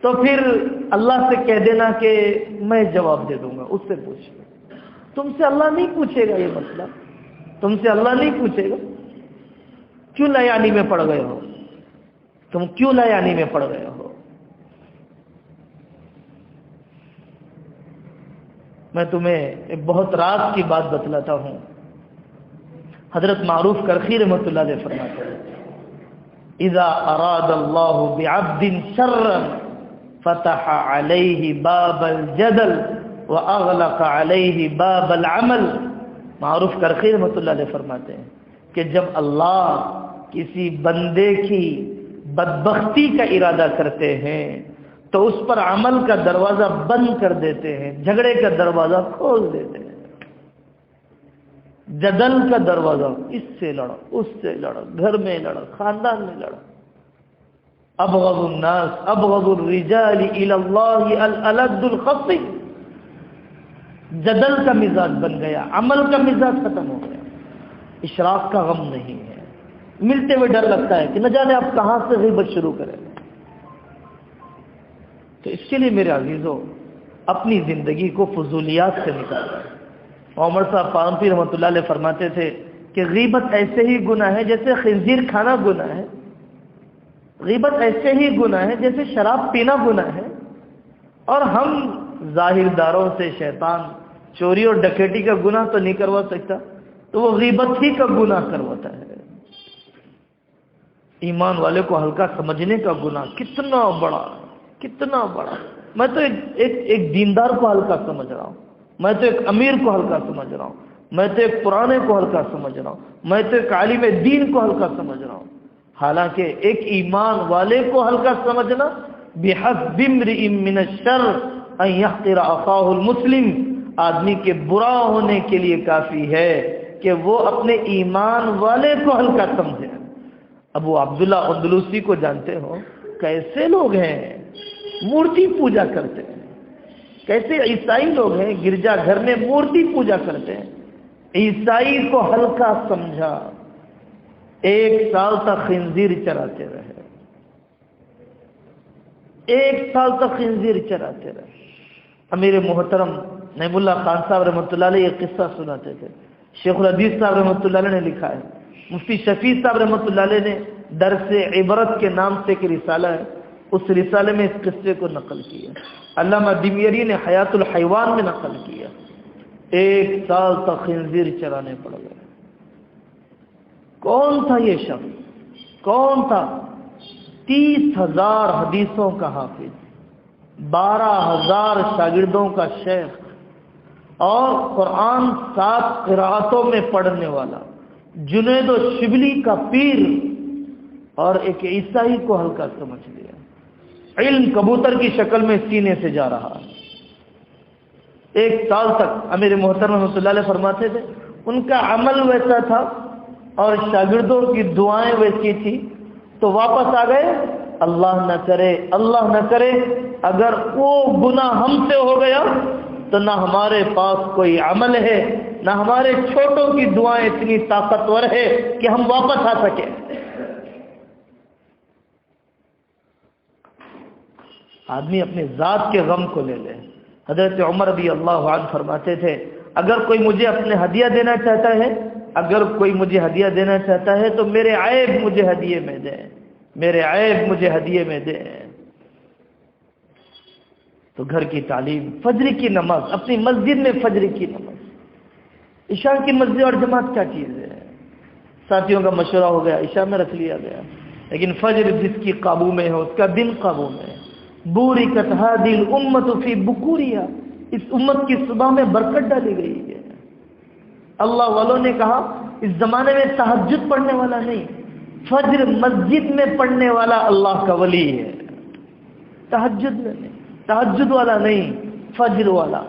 [SPEAKER 1] تو پھر اللہ سے کہہ دینا کہ میں جواب دے دوں گا، اس سے پوچھ لو. تم سے اللہ نہیں پوچھے گا یہ مسئلہ، تم سے اللہ نہیں پوچھے گا. کیوں لیانی میں پڑ گئے ہو؟ تم کیوں لیانی میں پڑ گئے ہو؟ میں تمہیں ایک بہت راز کی بات بتلاتا ہوں. حضرت معروف کرخی رحمۃ اللہ علیہ فرماتے ہیں اذا اراد اللہ بعبد شرا فتح علیہ باب الجدل واغلق علیہ باب العمل. معروف کرخی رحمۃ اللہ علیہ فرماتے ہیں کہ جب اللہ کسی بندے کی بدبختی کا ارادہ کرتے ہیں تو اس پر عمل کا دروازہ بند کر دیتے ہیں، جھگڑے کا دروازہ کھول دیتے ہیں. جدل کا دروازہ، اس سے لڑو، اس سے لڑو، گھر میں لڑو، خاندان میں لڑو. ابغض الناس ابغض الرجال الى اللہ الالد الخفی. جدل کا مزاج بن گیا، عمل کا مزاج ختم ہو گیا. اشراق کا غم نہیں ہے، ملتے ہوئے ڈر لگتا ہے کہ نہ جانے آپ کہاں سے غیبت شروع کریں. تو اس کے لیے میرے عزیزوں اپنی زندگی کو فضولیات سے نکالیں. عمر صاحب پامپی رحمۃ اللہ علیہ فرماتے تھے کہ غیبت ایسے ہی گناہ ہے جیسے خنزیر کھانا گناہ ہے، غیبت ایسے ہی گناہ ہے جیسے شراب پینا گناہ ہے. اور ہم ظاہر داروں سے شیطان چوری اور ڈکیٹی کا گناہ تو نہیں کروا سکتا، تو وہ غیبت ہی کا گناہ کرواتا ہے. ایمان والے کو ہلکا سمجھنے کا گناہ کتنا بڑا، کتنا بڑا. میں تو ایک دیندار کو ہلکا سمجھ رہا ہوں، میں تو ایک امیر کو ہلکا سمجھ رہا ہوں، میں تو ایک پرانے کو ہلکا سمجھ رہا ہوں، میں تو ایک عالم دین کو ہلکا سمجھ رہا ہوں. حالانکہ ایک ایمان والے کو ہلکا سمجھنا بحسب امرئ من الشر ان يحقر اخاه المسلم، آدمی کے برا ہونے کے لیے کافی ہے کہ وہ اپنے ایمان والے کو ہلکا سمجھے. ابو عبداللہ اندلوسی کو جانتے ہو، کیسے لوگ ہیں مورتی پوجا کرتے ہیں، کیسے عیسائی لوگ ہیں گرجا گھر میں مورتی پوجا کرتے ہیں. عیسائی کو ہلکا سمجھا، 1 سال تک خنزیر چراتے رہے، 1 سال تک خنزیر چراتے رہے. امیر محترم نعیم اللہ خان صاحب رحمۃ اللہ علیہ یہ قصہ سناتے تھے. شیخ الحدیث صاحب رحمۃ اللہ علیہ نے لکھا ہے، مفتی شفیع صاحب رحمۃ اللہ علیہ نے درس عبرت کے نام سے ایک رسالہ ہے، اس رسالے میں اس قصے کو نقل کیا. علامہ دمیری نے حیات الحیوان میں نقل کیا. 1 سال تک خنزیر چرانے پڑ گئے. کون تھا یہ شخص؟ کون تھا؟ 30,000 حدیثوں کا حافظ، 12,000 شاگردوں کا شیخ اور قرآن 7 قرأتوں میں پڑھنے والا، جنید و شبلی کا پیر، اور ایک عیسائی کو ہلکا سمجھ لیا. علم کبوتر کی شکل میں سینے سے جا رہا. 1 سال تک امیر محترم رحمۃ اللہ علیہ فرماتے تھے ان کا عمل ویسا تھا اور شاگردوں کی دعائیں ویسی تھی، تو واپس آ گئے. اللہ نہ کرے، اللہ نہ کرے اگر وہ گناہ ہم سے ہو گیا تو نہ ہمارے پاس کوئی عمل ہے، نہ ہمارے چھوٹوں کی دعائیں اتنی طاقتور ہے کہ ہم واپس آ سکیں. آدمی اپنے ذات کے غم کو لے لے. حضرت عمر رضی اللہ عنہ فرماتے تھے اگر کوئی مجھے اپنے ہدیہ دینا چاہتا ہے، اگر کوئی مجھے ہدیہ دینا چاہتا ہے تو میرے عیب مجھے ہدیے میں دے، میرے عیب مجھے ہدیے میں دے. تو گھر کی تعلیم، فجر کی نماز، اپنی مسجد میں فجر کی نماز. عشاء کی مسجد اور جماعت کیا چیز ہے؟ ساتھیوں کا مشورہ ہو گیا، عشاء میں رکھ لیا گیا، لیکن فجر جس کی قابو میں ہے اس کا دن قابو میں ہے. بورکت ہذہ الامۃ فی بکوریا، اس امت کی صبح میں برکت ڈالی گئی ہے. اللہ والوں نے کہا اس زمانے میں تہجد پڑھنے والا نہیں، فجر مسجد میں پڑھنے والا اللہ کا ولی ہے. تہجد میں نہیں، تہجد والا نہیں، فجر والا.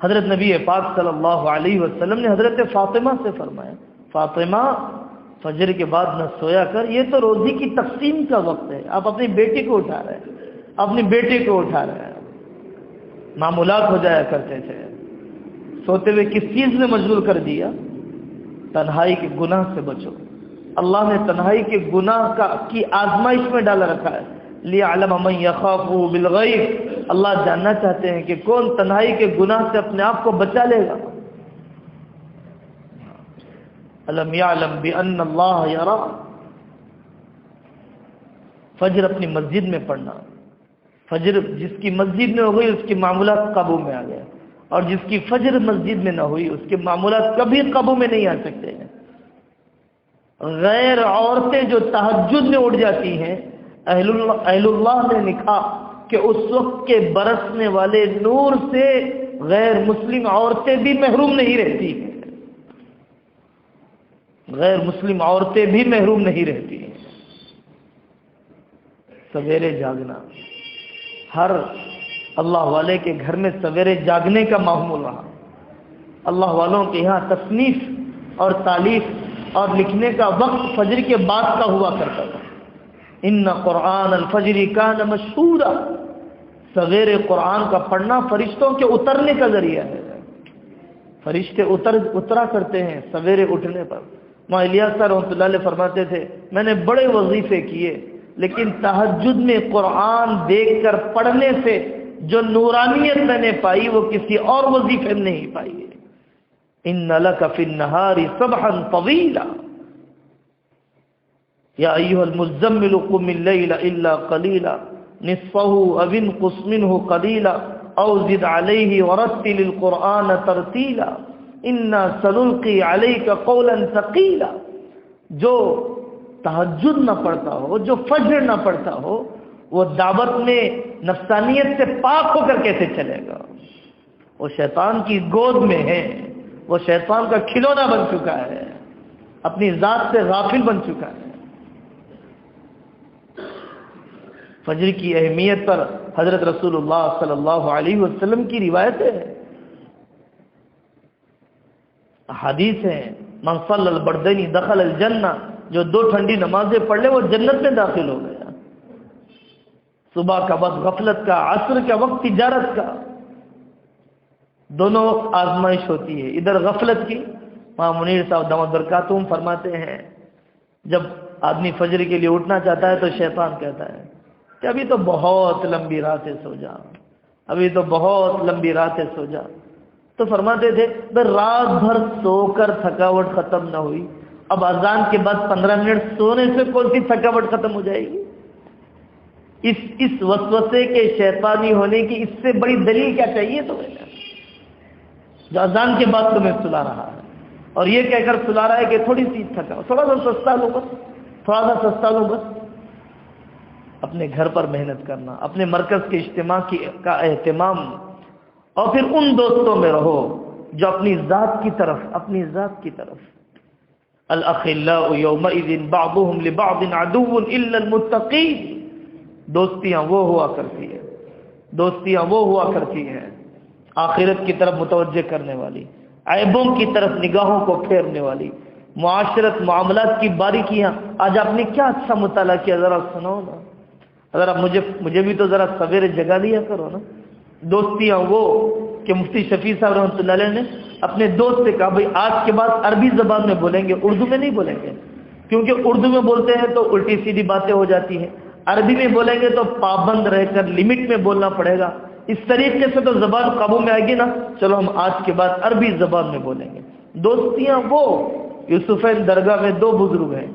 [SPEAKER 1] حضرت نبی پاک صلی اللہ علیہ وسلم نے حضرت فاطمہ سے فرمایا فاطمہ فجر کے بعد نہ سویا کر، یہ تو روزی کی تقسیم کا وقت ہے. آپ اپنی بیٹی کو اٹھا رہے ہیں، اپنی بیٹی کو اٹھا رہے ہیں. معمولات ہو جایا کرتے تھے، سوتے ہوئے کس چیز نے مشغول کر دیا؟ تنہائی کے گناہ سے بچو. اللہ نے تنہائی کے گناہ کی آزمائش میں ڈالا رکھا ہے. لِيَعْلَمَ مَن يَخَافُهُ بِالْغَيْبِ، اللہ جاننا چاہتے ہیں کہ کون تنہائی کے گناہ سے اپنے آپ کو بچا لے گا. أَلَمْ يَعْلَمْ بِأَنَّ اللَّهَ يَرَى. فجر اپنی مسجد میں پڑھنا. فجر جس کی مسجد میں ہو گئی اس کے معمولات قابو میں آ گئے، اور جس کی فجر مسجد میں نہ ہوئی اس کے معمولات کبھی قابو میں نہیں آ سکتے ہیں. غیر عورتیں جو تہجد میں اٹھ جاتی ہیں، اہل اللہ نے لکھا کہ اس وقت کے برسنے والے نور سے غیر مسلم عورتیں بھی محروم نہیں رہتی ہیں، غیر مسلم عورتیں بھی محروم نہیں رہتی ہیں. سویرے جاگنا، ہر اللہ والے کے گھر میں سویرے جاگنے کا معمول رہا. اللہ والوں کے یہاں تصنیف اور تالیف اور لکھنے کا وقت فجر کے بعد کا ہوا کرتا تھا. ان قرآن الفجر کان مشہورا، سویرے قرآن کا پڑھنا فرشتوں کے اترنے کا ذریعہ ہے. فرشتے اترا کرتے ہیں سویرے اٹھنے پر. ماں الیاس صاحب رحمۃ اللہ علیہ فرماتے تھے میں نے بڑے وظیفے کیے لیکن تہجد میں قرآن دیکھ کر پڑھنے سے جو نورانیت میں نے پائی وہ کسی اور وظیفے میں نہیں پائی ہے. ان لک فی النہار سبحا طویلا یا ایھا المزمل قم اللیل الا قلیلا نصفہ او انقص منہ قلیلا او زد علیہ ورتل القرآن ترتیلا انا سنلقی علیک قولا ثقیلا. جو تہجد نہ پڑھتا ہو، جو فجر نہ پڑھتا ہو، وہ دعوت میں نفسانیت سے پاک ہو کر کیسے چلے گا؟ وہ شیطان کی گود میں ہے، وہ شیطان کا کھلونا بن چکا ہے، اپنی ذات سے غافل بن چکا ہے. فجر کی اہمیت پر حضرت رسول اللہ صلی اللہ علیہ وسلم کی روایت ہے، حدیث ہے. من صلی البردین دخل الجنہ، جو 2 ٹھنڈی نمازیں پڑھ لے وہ جنت میں داخل ہو گیا۔ صبح کا وقت غفلت کا، عصر کا وقت تجارت کا، دونوں وقت آزمائش ہوتی ہے۔ ادھر غفلت کی، وہاں منیر صاحب دامت برکاتہم فرماتے ہیں جب آدمی فجر کے لیے اٹھنا چاہتا ہے تو شیطان کہتا ہے کہ ابھی تو بہت لمبی رات ہے، سو جا، ابھی تو بہت لمبی رات ہے، سو جا۔ تو فرماتے تھے رات بھر سو کر تھکاوٹ ختم نہ ہوئی، اب اذان کے بعد 15 منٹ سونے سے کون سی تھکاوٹ ختم ہو جائے گی؟ اس وسوسے کے شیطانی ہونے کی اس سے بڑی دلیل کیا چاہیے تمہیں، جو اذان کے بعد تمہیں سلا رہا ہے اور یہ کہہ کر سلا رہا ہے کہ تھوڑی سی تھکا، تھوڑا سا سستا لو بس، تھوڑا سا سستا لو بس۔ اپنے گھر پر محنت کرنا، اپنے مرکز کے اجتماع کا اہتمام، اور پھر ان دوستوں میں رہو جو اپنی ذات کی طرف الاخلاء یومئذ بعضهم لبعض عدو الا المتقین، دوستیاں وہ ہوا کرتی ہیں آخرت کی طرف متوجہ کرنے والی، عیبوں کی طرف نگاہوں کو پھیرنے والی، معاشرت معاملات کی باریکیاں۔ آج آپ نے کیا اچھا مطالعہ کیا، ذرا سناؤ نا، ذرا مجھے بھی تو ذرا سویرے جگا لیا کرو نا۔ دوستیاں وہ کہ مفتی شفیع صاحب رحمۃ اللہ علیہ نے اپنے دوست سے کہا بھائی آج کے بعد عربی زبان میں بولیں گے، اردو میں نہیں بولیں گے، کیونکہ اردو میں بولتے ہیں تو الٹی سیدھی باتیں ہو جاتی ہیں، عربی میں بولیں گے تو پابند رہ کر لمٹ میں بولنا پڑے گا، اس طریقے سے تو زبان قابو میں آئے گی نا، چلو ہم آج کے بعد عربی زبان میں بولیں گے۔ دوستیاں وہ، یوسفین درگاہ میں 2 بزرگ ہیں،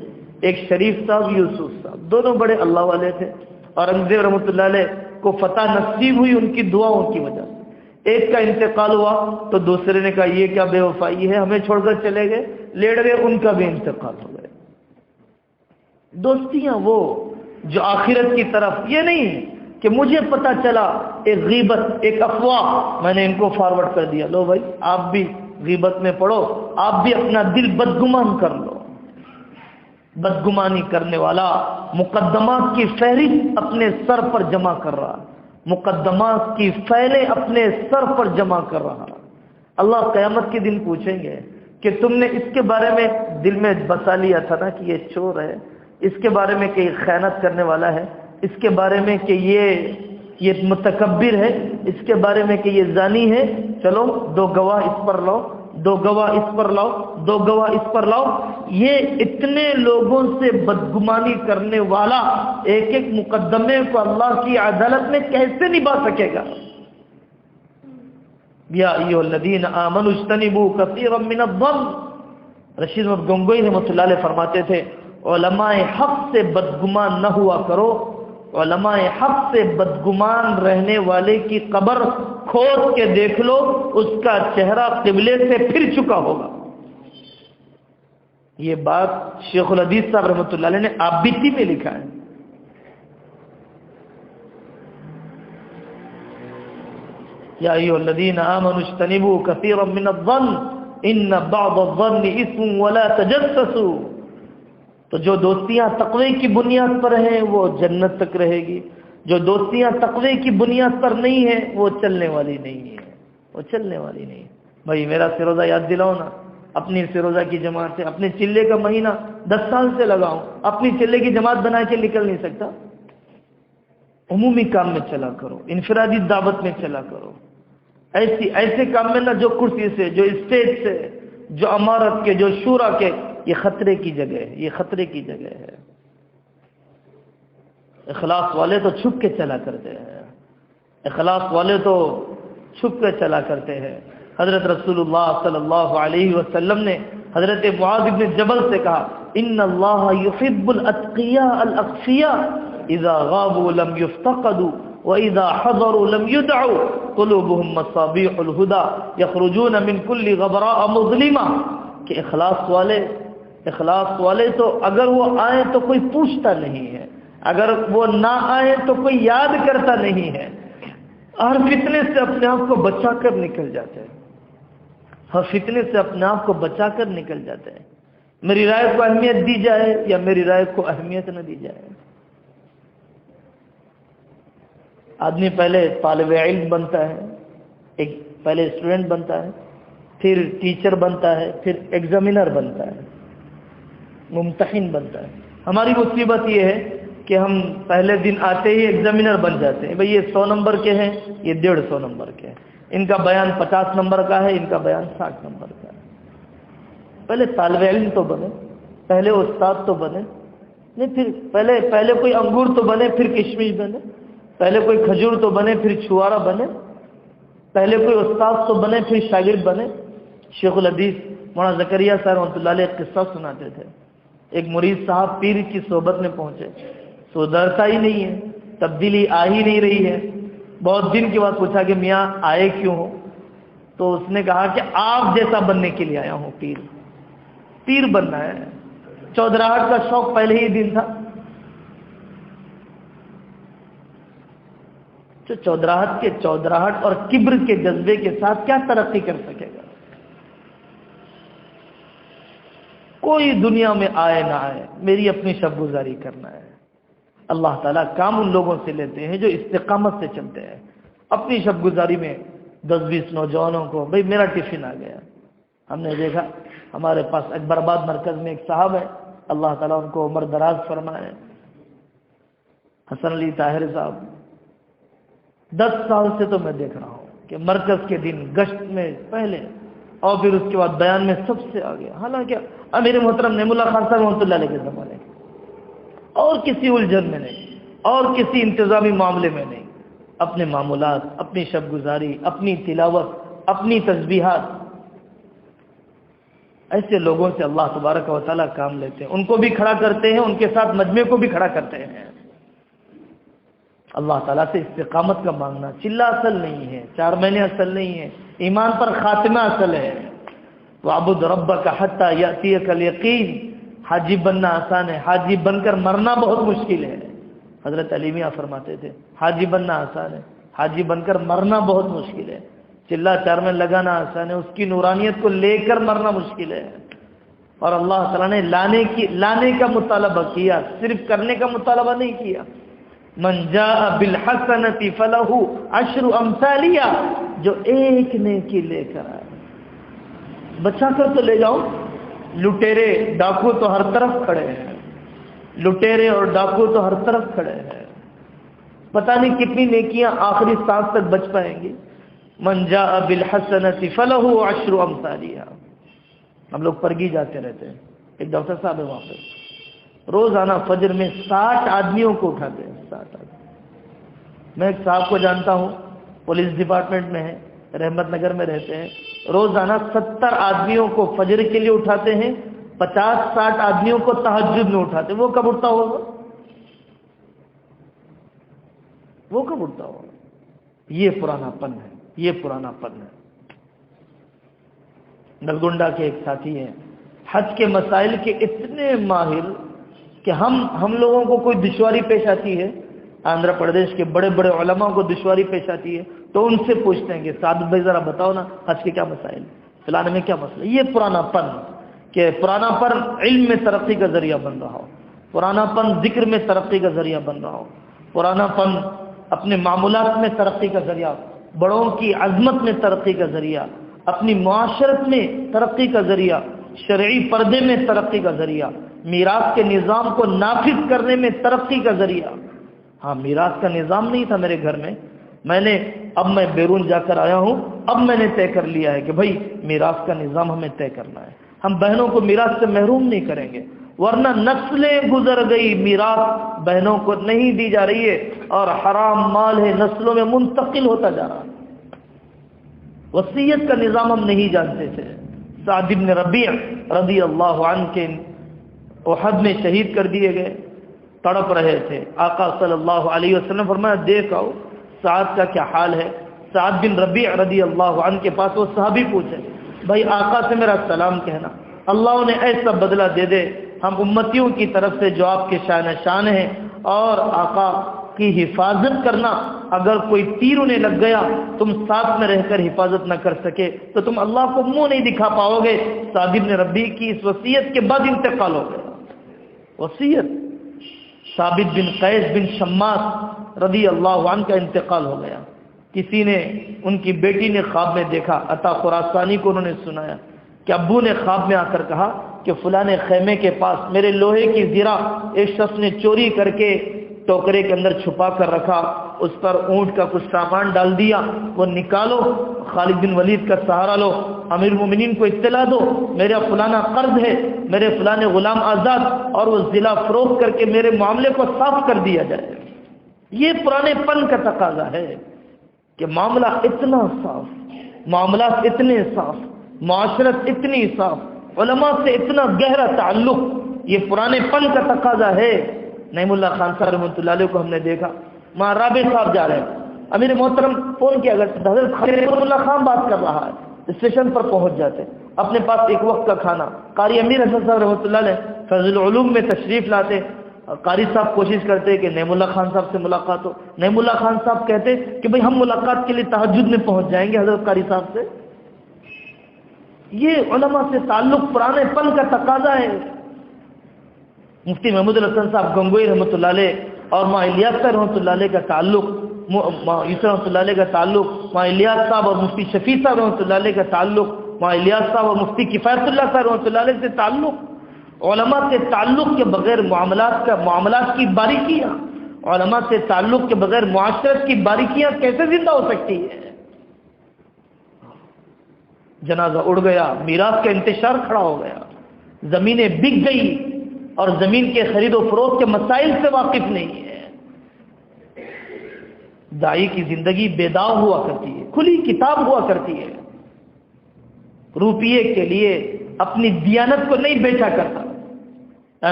[SPEAKER 1] ایک شریف صاحب، یوسف صاحب، دونوں بڑے اللہ والے تھے، اورنگزیب رحمۃ اللہ علیہ کو فتح نصیب ہوئی ان کی دعاؤں کی وجہ سے۔ ایک کا انتقال ہوا تو دوسرے نے کہا یہ کیا بے وفائی ہے، ہمیں چھوڑ کر چلے گئے، لیٹ گئے، ان کا بھی انتقال ہو گیا۔ دوستیاں وہ جو آخرت کی طرف، یہ نہیں کہ مجھے پتا چلا ایک غیبت، ایک افواہ، میں نے ان کو فارورڈ کر دیا، لو بھائی آپ بھی غیبت میں پڑو، آپ بھی اپنا دل بدگمان کر لو۔ بدگمانی کرنے والا مقدمات کی فہرست اپنے سر پر جمع کر رہا، مقدمات کی فیلیں اپنے سر پر جمع کر رہا۔ اللہ قیامت کے دن پوچھیں گے کہ تم نے اس کے بارے میں دل میں بسا لیا تھا نا کہ یہ چور ہے، اس کے بارے میں کہ یہ خیانت کرنے والا ہے، اس کے بارے میں کہ یہ متکبر ہے، اس کے بارے میں کہ یہ زانی ہے، چلو 2 گواہ اس پر لاؤ، 2 گواہ اس پر لاؤ، 2 گواہ اس پر لاؤ۔ یہ اتنے لوگوں سے بدگمانی کرنے والا ایک ایک مقدمے کو اللہ کی عدالت میں کیسے نبھا سکے گا؟ یا ایھا الذین آمنوا اجتنبوا کثیرا من الظن، رشید محمد گنگوئی رحمۃ اللہ علیہ فرماتے تھے علماء حق سے بدگمان نہ ہوا کرو، علماء حق سے بدگمان رہنے والے کی قبر کھود کے دیکھ لو، اس کا چہرہ قبلے سے پھر چکا ہوگا۔ یہ بات شیخ الحدیث صاحب رحمۃ اللہ علیہ نے آبیتی میں لکھا ہے۔ یا ایھا الذین آمنوا اجتنبوا کثیرا من الظن ان بعض الظن اثم ولا تجسسوا، تو جو دوستیاں تقوی کی بنیاد پر ہیں وہ جنت تک رہے گی، جو دوستیاں تقوی کی بنیاد پر نہیں ہیں وہ چلنے والی نہیں ہے، بھائی میرا سروزہ یاد دلاؤ نا، اپنی سروزہ کی جماعت سے، اپنے چلے کا مہینہ 10 سال سے لگاؤں، اپنی چلے کی جماعت بنا کے نکل نہیں سکتا۔ عمومی کام میں چلا کرو، انفرادی دعوت میں چلا کرو، ایسے کام میں نہ جو کرسی سے، جو اسٹیج سے، جو امارت کے، جو شورا کے، یہ خطرے کی جگہ ہے۔ اخلاص والے تو چھپ کے چلا کرتے ہیں، حضرت رسول اللہ صلی اللہ علیہ وسلم نے حضرت معاذ بن جبل سے کہا ان اللہ یحب الاتقیاء الاخفیاء اذا غابوا لم یفتقدوا واذا حضروا لم يدعوا قلوبهم مصابیح الہدی یخرجون من كل غبراء مظلمہ، کہ اخلاص والے تو اگر وہ آئیں تو کوئی پوچھتا نہیں ہے، اگر وہ نہ آئیں تو کوئی یاد کرتا نہیں ہے، ہر فتنے سے اپنے آپ کو بچا کر نکل جاتے ہیں، میری رائے کو اہمیت دی جائے یا میری رائے کو اہمیت نہ دی جائے۔ آدمی پہلے طالب علم بنتا ہے، پہلے اسٹوڈنٹ بنتا ہے، پھر ٹیچر بنتا ہے، پھر ایگزامینر بنتا ہے، ممتحن بنتا ہے۔ ہماری مصیبت یہ ہے کہ ہم پہلے دن آتے ہی ایگزامینر بن جاتے ہیں، بھئی یہ 100 نمبر کے ہیں، یہ 150 نمبر کے ہیں، ان کا بیان 50 نمبر کا ہے، ان کا بیان 60 نمبر کا ہے۔ پہلے طالب علم تو بنے، پہلے استاد تو بنے، نہیں پھر پہلے کوئی انگور تو بنے، پھر کشمش بنے، پہلے کوئی کھجور تو بنے، پھر چھوارا بنے، پہلے کوئی استاد تو بنے، پھر شاگرد بنے۔ شیخ الحدیث مولانا زکریا صاحب رحمۃ اللہ علیہ ایک قصہ سناتے تھے۔ ایک مرید صاحب پیر کی صحبت میں پہنچے، سدھرتا ہی نہیں ہے، تبدیلی آ ہی نہیں رہی ہے۔ بہت دن کے بعد پوچھا کہ میاں آئے کیوں ہو؟ تو اس نے کہا کہ آپ جیسا بننے کے لیے آیا ہوں، پیر بننا ہے۔ چودراہٹ کا شوق پہلے ہی دن تھا، جو چودراہٹ اور کبر کے جذبے کے ساتھ کیا ترقی کر سکے گا؟ کوئی دنیا میں آئے نہ آئے، میری اپنی شب گزاری کرنا ہے۔ اللہ تعالیٰ کام ان لوگوں سے لیتے ہیں جو استقامت سے چلتے ہیں۔ اپنی شب گزاری میں 10-20 نوجوانوں کو، بھئی میرا ٹفن آ گیا۔ ہم نے دیکھا ہمارے پاس اکبر آباد مرکز میں ایک صاحب ہے، اللہ تعالیٰ ان کو عمر دراز فرمائے، حسن علی طاہر صاحب۔ 10 سال سے تو میں دیکھ رہا ہوں کہ مرکز کے دن گشت میں پہلے اور پھر اس کے بعد بیان میں سب سے آگے۔ حالانکہ امیر محترم نعیم اللہ خان صاحب رحمۃ اللہ علیہ کے زمانے اور کسی الجھن میں نہیں، اور کسی انتظامی معاملے میں نہیں، اپنے معمولات، اپنی شب گزاری، اپنی تلاوت، اپنی تسبیحات، ایسے لوگوں سے اللہ تبارک و تعالیٰ کام لیتے ہیں، ان کو بھی کھڑا کرتے ہیں، ان کے ساتھ مجمع کو بھی کھڑا کرتے ہیں۔ اللہ تعالیٰ سے استقامت کا مانگنا، چلہ اصل نہیں ہے، 4 مہینے اصل نہیں ہے، ایمان پر خاتمہ اصل ہے۔ وَاعْبُدْ رَبَّكَ حَتَّى يَأْتِيَكَ الْيَقِينُ۔ حاجی بننا آسان ہے، حاجی بن کر مرنا بہت مشکل ہے۔ حضرت علی میاں فرماتے تھے حاجی بننا آسان ہے، حاجی بن کر مرنا بہت مشکل ہے۔ چلہ 4 میں لگانا آسان ہے، اس کی نورانیت کو لے کر مرنا مشکل ہے۔ اور اللہ تعالیٰ نے لانے کا مطالبہ کیا، صرف کرنے کا مطالبہ نہیں کیا۔ من جاء بالحسنۃ فلہ 10 امثالھا، جو ایک نیکی لے کر آئے، بچا کر تو لے جاؤ۔ لٹیرے ڈاکو تو ہر طرف کھڑے ہیں، لٹیرے اور ڈاکو تو ہر طرف کھڑے ہیں، پتہ نہیں کتنی نیکیاں آخری سانس تک بچ پائیں گی۔ من جاء بالحسنۃ فلہ 10 امثالھا۔ ہم لوگ پرگی جاتے رہتے ہیں، ایک ڈاکٹر صاحب ہے وہاں پہ، روزانہ فجر میں 60 آدمیوں کو اٹھاتے ہیں، 60 آدمی۔ میں ایک صاحب کو جانتا ہوں، پولیس ڈپارٹمنٹ میں ہے، رحمت نگر میں رہتے ہیں، روزانہ 70 آدمیوں کو فجر کے لیے اٹھاتے ہیں، 50-60 آدمیوں کو تہجد میں اٹھاتے ہیں۔ وہ کب اٹھتا ہوگا؟ وہ کب اٹھتا ہوگا؟ یہ پرانا پن ہے، یہ پرانا پن ہے۔ نلگونڈا کے ایک ساتھی ہیں، حج کے مسائل کے اتنے ماہر کہ ہم لوگوں کو کوئی دشواری پیش آتی ہے، آندھرا پردیش کے بڑے بڑے علماء کو دشواری پیش آتی ہے تو ان سے پوچھتے ہیں کہ سعد بھائی ذرا بتاؤ نا حج کے کیا مسائل، فلانے میں کیا مسئلہ۔ یہ پرانا پن، کہ پرانا پن علم میں ترقی کا ذریعہ بن رہا ہو، پرانا پن ذکر میں ترقی کا ذریعہ بن رہا ہو، پرانا پن اپنے معمولات میں ترقی کا ذریعہ، بڑوں کی عظمت میں ترقی کا ذریعہ، اپنی معاشرت میں ترقی کا ذریعہ، شرعی پردے میں ترقی کا ذریعہ، میراث کے نظام کو نافذ کرنے میں ترقی کا ذریعہ۔ ہاں، میراث کا نظام نہیں تھا میرے گھر میں، اب میں بیرون جا کر آیا ہوں، اب میں نے طے کر لیا ہے کہ بھائی میراث کا نظام ہمیں طے کرنا ہے، ہم بہنوں کو میراث سے محروم نہیں کریں گے، ورنہ نسلیں گزر گئی میراث بہنوں کو نہیں دی جا رہی ہے اور حرام مال ہے، نسلوں میں منتقل ہوتا جا رہا ہے۔ وصیت کا نظام ہم نہیں جانتے تھے۔ سعد بن ربیع رضی اللہ عنہ کے احد میں شہید کر دیے گئے، تڑپ رہے تھے، آقا صلی اللہ علیہ وسلم فرمایا دیکھ آؤ سعد کا کیا حال ہے۔ سعد بن ربیع رضی اللہ عنہ کے پاس وہ صحابی پوچھے، بھائی آقا سے میرا سلام کہنا، اللہ انہیں ایسا بدلہ دے دے، ہم امتیوں کی طرف سے جو آپ کے شان ہیں، اور آقا کی حفاظت کرنا، اگر کوئی تیر انہیں لگ گیا تم ساتھ میں رہ کر حفاظت نہ کر سکے تو تم اللہ کو منہ نہیں دکھا پاؤ گے۔ سعد بن ربیع کی اس وصیت کے بعد انتقال ہو گیا۔ وصیت ثابت بن قیس بن شماس رضی اللہ عنہ کا انتقال ہو گیا۔ کسی نے، ان کی بیٹی نے خواب میں دیکھا، عطا خراسانی کو انہوں نے سنایا کہ ابو نے خواب میں آ کر کہا کہ فلاں خیمے کے پاس میرے لوہے کی زرہ ایک شخص نے چوری کر کے ٹوکرے کے اندر چھپا کر رکھا، اس پر اونٹ کا کچھ سامان ڈال دیا، وہ نکالو، خالد بن ولید کا سہارا لو، امیر المومنین کو اطلاع دو میرا فلانا قرض ہے، میرے فلانے غلام آزاد، اور وہ ضلع فروخت کر کے میرے معاملے کو صاف کر دیا جائے۔ یہ پرانے پن کا تقاضا ہے کہ معاملہ اتنا صاف، معاملات اتنے صاف، معاشرت اتنی صاف، علماء سے اتنا گہرا تعلق، یہ پرانے پن کا تقاضا ہے۔ نعیم اللہ خان صاحب رحمۃ اللہ علیہ کو ہم نے دیکھا، وہاں رابع صاحب جا رہے ہیں، امیر محترم فون کیا، اگر حضرت خلیل اللہ خان بات کر رہا ہے، اسٹیشن پر پہنچ جاتے، اپنے پاس ایک وقت کا کھانا، قاری امیر حسن صاحب رحمۃ اللہ علیہ فضل العلوم میں تشریف لاتے، قاری صاحب کوشش کرتے کہ نعیم اللہ خان صاحب سے ملاقات ہو، نعیم اللہ خان صاحب کہتے کہ بھئی ہم ملاقات کے لیے تہجد میں پہنچ جائیں گے حضرت قاری صاحب سے۔ یہ علماء سے تعلق پرانے پن کا تقاضا ہے۔ مفتی محمود الحسن صاحب گنگوئی رحمۃ اللہ علیہ اور ماں الیاس صاحب رحمۃ اللہ علیہ کا تعلق، یوسف رحمۃ اللہ علیہ کا تعلق، ماں الیاس صاحب اور مفتی شفیع صاحب رحمۃ اللہ علیہ کا تعلق، ماں الیاس صاحب اور مفتی کفایت اللہ صاحب رحمۃ اللہ علیہ سے تعلق۔ علماء سے تعلق کے بغیر معاملات کی باریکیاں، علماء سے تعلق کے بغیر معاشرت کی باریکیاں کیسے زندہ ہو سکتی ہے؟ جنازہ اڑ گیا، میراث کا انتشار کھڑا ہو گیا، زمینیں بک گئی اور زمین کے خرید و فروخت کے مسائل سے واقف نہیں ہے۔ داعی کی زندگی بے داغ ہوا کرتی ہے، کھلی کتاب ہوا کرتی ہے، روپیے کے لیے اپنی دیانت کو نہیں بیچا کرتا۔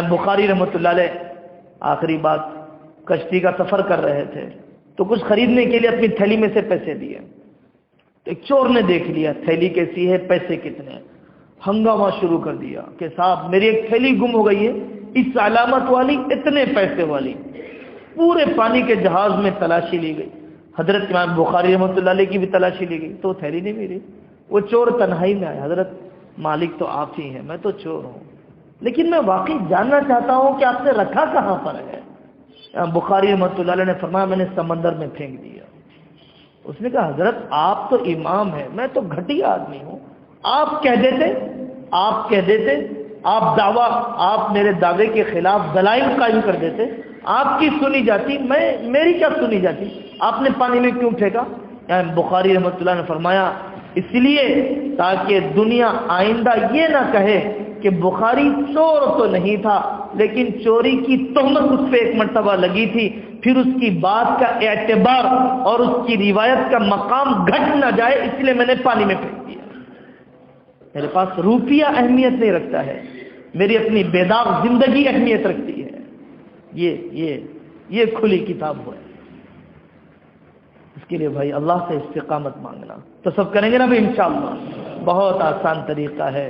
[SPEAKER 1] بخاری رحمۃ اللہ علیہ آخری بات، کشتی کا سفر کر رہے تھے تو کچھ خریدنے کے لیے اپنی تھیلی میں سے پیسے دیے، ایک چور نے دیکھ لیا تھیلی کیسی ہے، پیسے کتنے، ہنگامہ شروع کر دیا کہ صاحب میری ایک تھیلی گم ہو گئی ہے، اس علامت والی، اتنے پیسے والی۔ پورے پانی کے جہاز میں تلاشی لی گئی، حضرت امام بخاری رحمۃ اللہ علیہ کی بھی تلاشی لی گئی تو تھیلی نہیں ملی۔ وہ چور تنہائی میں آیا، حضرت مالک تو آپ ہی ہیں، میں تو چور ہوں، لیکن میں واقعی جاننا چاہتا ہوں کہ آپ نے رکھا کہاں پر ہے؟ بخاری رحمۃ اللہ علیہ نے فرمایا میں نے سمندر میں پھینک دیا۔ اس نے کہا حضرت آپ تو امام ہیں، میں تو گھٹیا آدمی ہوں، آپ کہہ دیتے، آپ میرے دعوے کے خلاف دلائل قائم کر دیتے، آپ کی سنی جاتی، میری کیا سنی جاتی، آپ نے پانی میں کیوں پھینکا؟ بخاری رحمۃ اللہ نے فرمایا اس لیے تاکہ دنیا آئندہ یہ نہ کہے کہ بخاری چور تو نہیں تھا لیکن چوری کی تہمت اس پہ ایک مرتبہ لگی تھی، پھر اس کی بات کا اعتبار اور اس کی روایت کا مقام گھٹ نہ جائے، اس لیے میں نے پانی میں پھینک دیا۔ میرے پاس روپیہ اہمیت نہیں رکھتا ہے، میری اپنی بے داغ زندگی اہمیت رکھتی ہے۔ یہ کھلی کتاب ہے۔ اس کے لیے بھائی اللہ سے استقامت مانگنا، تو سب کریں گے نا بھائی انشاءاللہ۔ بہت آسان طریقہ ہے،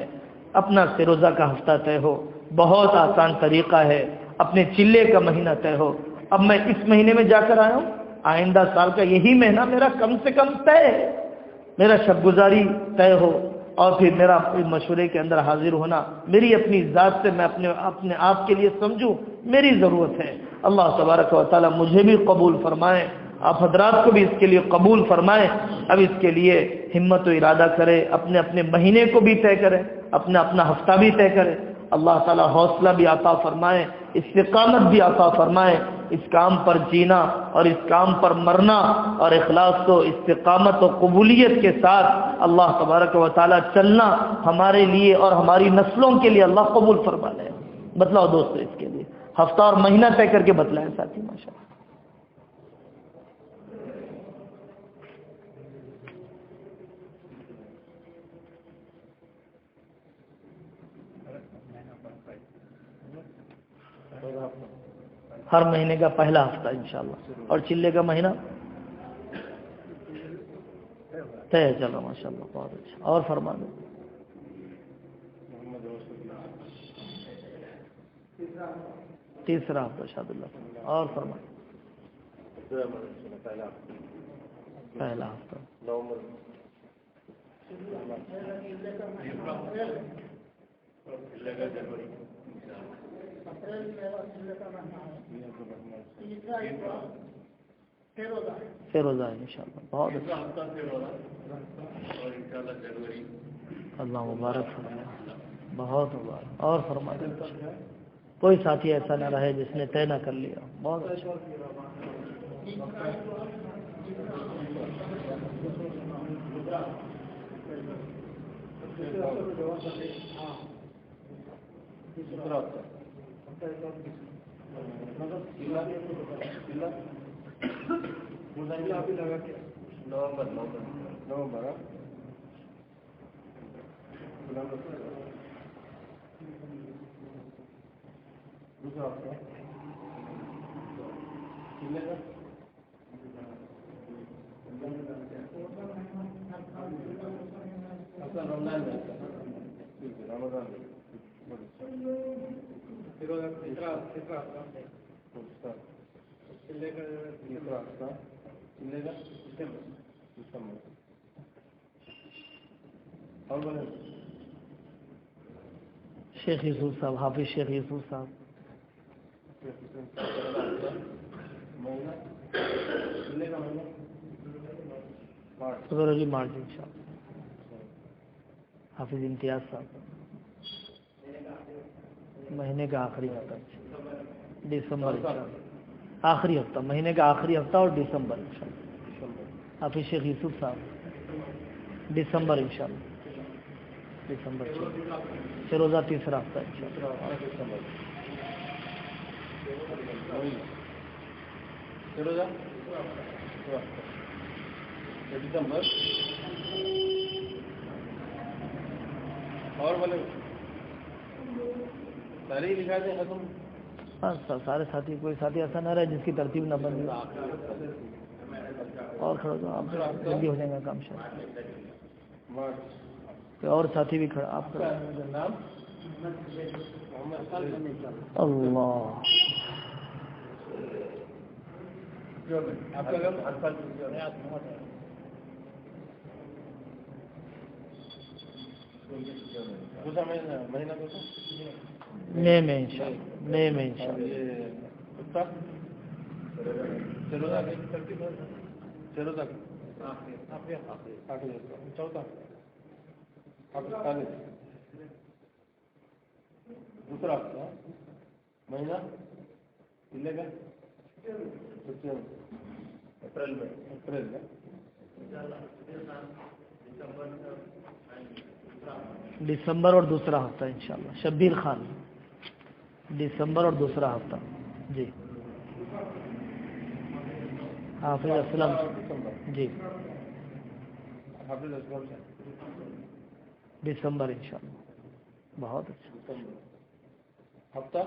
[SPEAKER 1] اپنا روزہ کا ہفتہ طے ہو، بہت آسان طریقہ ہے، اپنے چلے کا مہینہ طے ہو۔ اب میں اس مہینے میں جا کر آیا ہوں، آئندہ سال کا یہی مہینہ میرا کم سے کم طے ہے، میرا شب گزاری طے ہو، اور پھر میرا مشورے کے اندر حاضر ہونا، میری اپنی ذات سے میں اپنے آپ کے لیے سمجھوں میری ضرورت ہے۔ اللہ تبارک و تعالی مجھے بھی قبول فرمائے، آپ حضرات کو بھی اس کے لیے قبول فرمائے۔ اب اس کے لیے ہمت و ارادہ کرے، اپنے مہینے کو بھی طے کرے، اپنا ہفتہ بھی طے کرے۔ اللہ تعالی حوصلہ بھی عطا فرمائے، استقامت بھی عطا فرمائے، اس کام پر جینا اور اس کام پر مرنا اور اخلاص و استقامت و قبولیت کے ساتھ اللہ تبارک و تعالی چلنا ہمارے لیے اور ہماری نسلوں کے لیے اللہ قبول فرما لے۔ بتلاؤ دوستو، اس کے لیے ہفتہ اور مہینہ طے کر کے بتلائیں ساتھی، ماشاءاللہ۔ ہر مہینے کا پہلا ہفتہ انشاءاللہ، اور چلے کا مہینہ طے ہے۔ چلو ماشاءاللہ، بہت اچھا، اور فرما دو۔ تیسرا ہفتہ شاد اللہ، اور فرما پہلا ہفتہ فیروزہ انشاءاللہ، بہت اچھا، اللہ مبارک فرمائے، بہت مبارک، اور فرمائے کوئی ساتھی ایسا نہ رہے جس نے طے نہ کر لیا، بہت اچھا۔ شیخ یوسف صاحب، حافظ شیخ یوسف صاحب، فیبرری علی مارچ انشاءاللہ، حافظ امتیاز صاحب، مہینے کا آخری ہفتہ دسمبر انشاءاللہ، آخری ہفتہ، مہینے کا آخری ہفتہ اور دسمبر انشاءاللہ، حافظ شیخ یوسف صاحب دسمبر انشاءاللہ، دسمبر فیروزہ تیسرا ہفتہ انشاءاللہ، دسمبر، اور بولے سارے لکھا دیں ختم، ہاں سارے ساتھی، کوئی ساتھی ایسا نہ رہے جس کی ترتیب نہ بن جائے، اور کھڑا تو آپ جلدی ہو جائے گا کام شاید، کوئی اور ساتھی بھی کھڑا، آپ کھڑا، اللہ نئے میں انشاءاللہ، نئے میں انشاءاللہ، چوتھا دوسرا مہینہ ملے گا اپریل میں، دسمبر اور دوسرا ہفتہ انشاءاللہ، شبیر خان، دسمبر اور دوسرا ہفتہ، جی، حافظ اسلم، جی، حافظ اسلم دسمبر انشاءاللہ، بہت اچھا، ہفتہ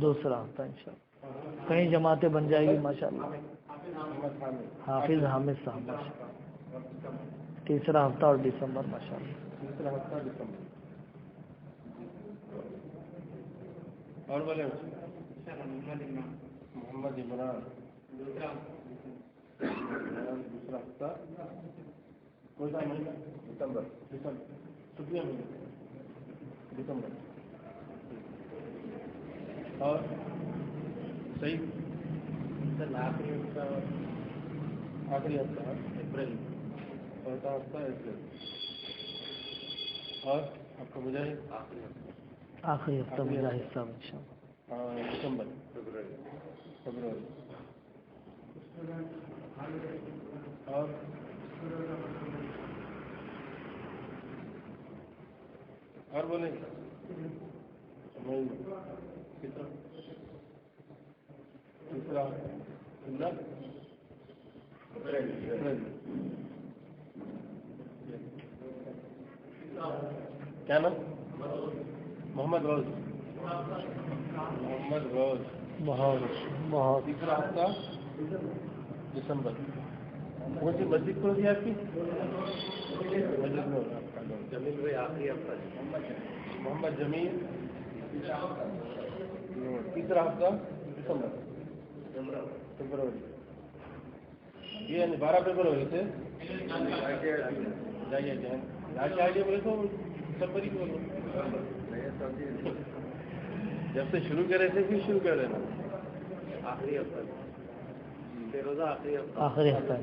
[SPEAKER 1] دوسرا ہفتہ انشاءاللہ، کئی جماعتیں بن جائے گی ماشاءاللہ، حافظ حامد صاحب ماشاءاللہ، تیسرا ہفتہ اور دسمبر ماشاءاللہ، تیسرا ہفتہ دسمبر، اور بولے محمد عمران دوسرا ہفتہ، کوئی سا مہینہ، دسمبر، چھٹیاں مہینے دسمبر، اور صحیح آخری ہفتہ اپریل، چوتھا ہفتہ اپریل، اور آپ کا مجاہد آخری ہفتہ مجاہد صاحب انشاءاللہ، دسمبر، فیبروری، اور بولیں تیسرا کیا نام؟ محمد روز، بہت تیسرا ہفتہ دسمبر، کون سی مسجد کون سی آپ کی؟ مسجد میں جمیل بھائی آخری ہفتہ، محمد جمیل تیسرا ہفتہ دسمبر، فیبروری، یہ یعنی 12 فیبروری سے جائیے جائیے بولے تو دسمبر ہی بولو، جب سے شروع کرے تھے پھر شروع کر دینا، آخری ہفتہ
[SPEAKER 2] روزہ
[SPEAKER 1] آخری ہفتہ ہے.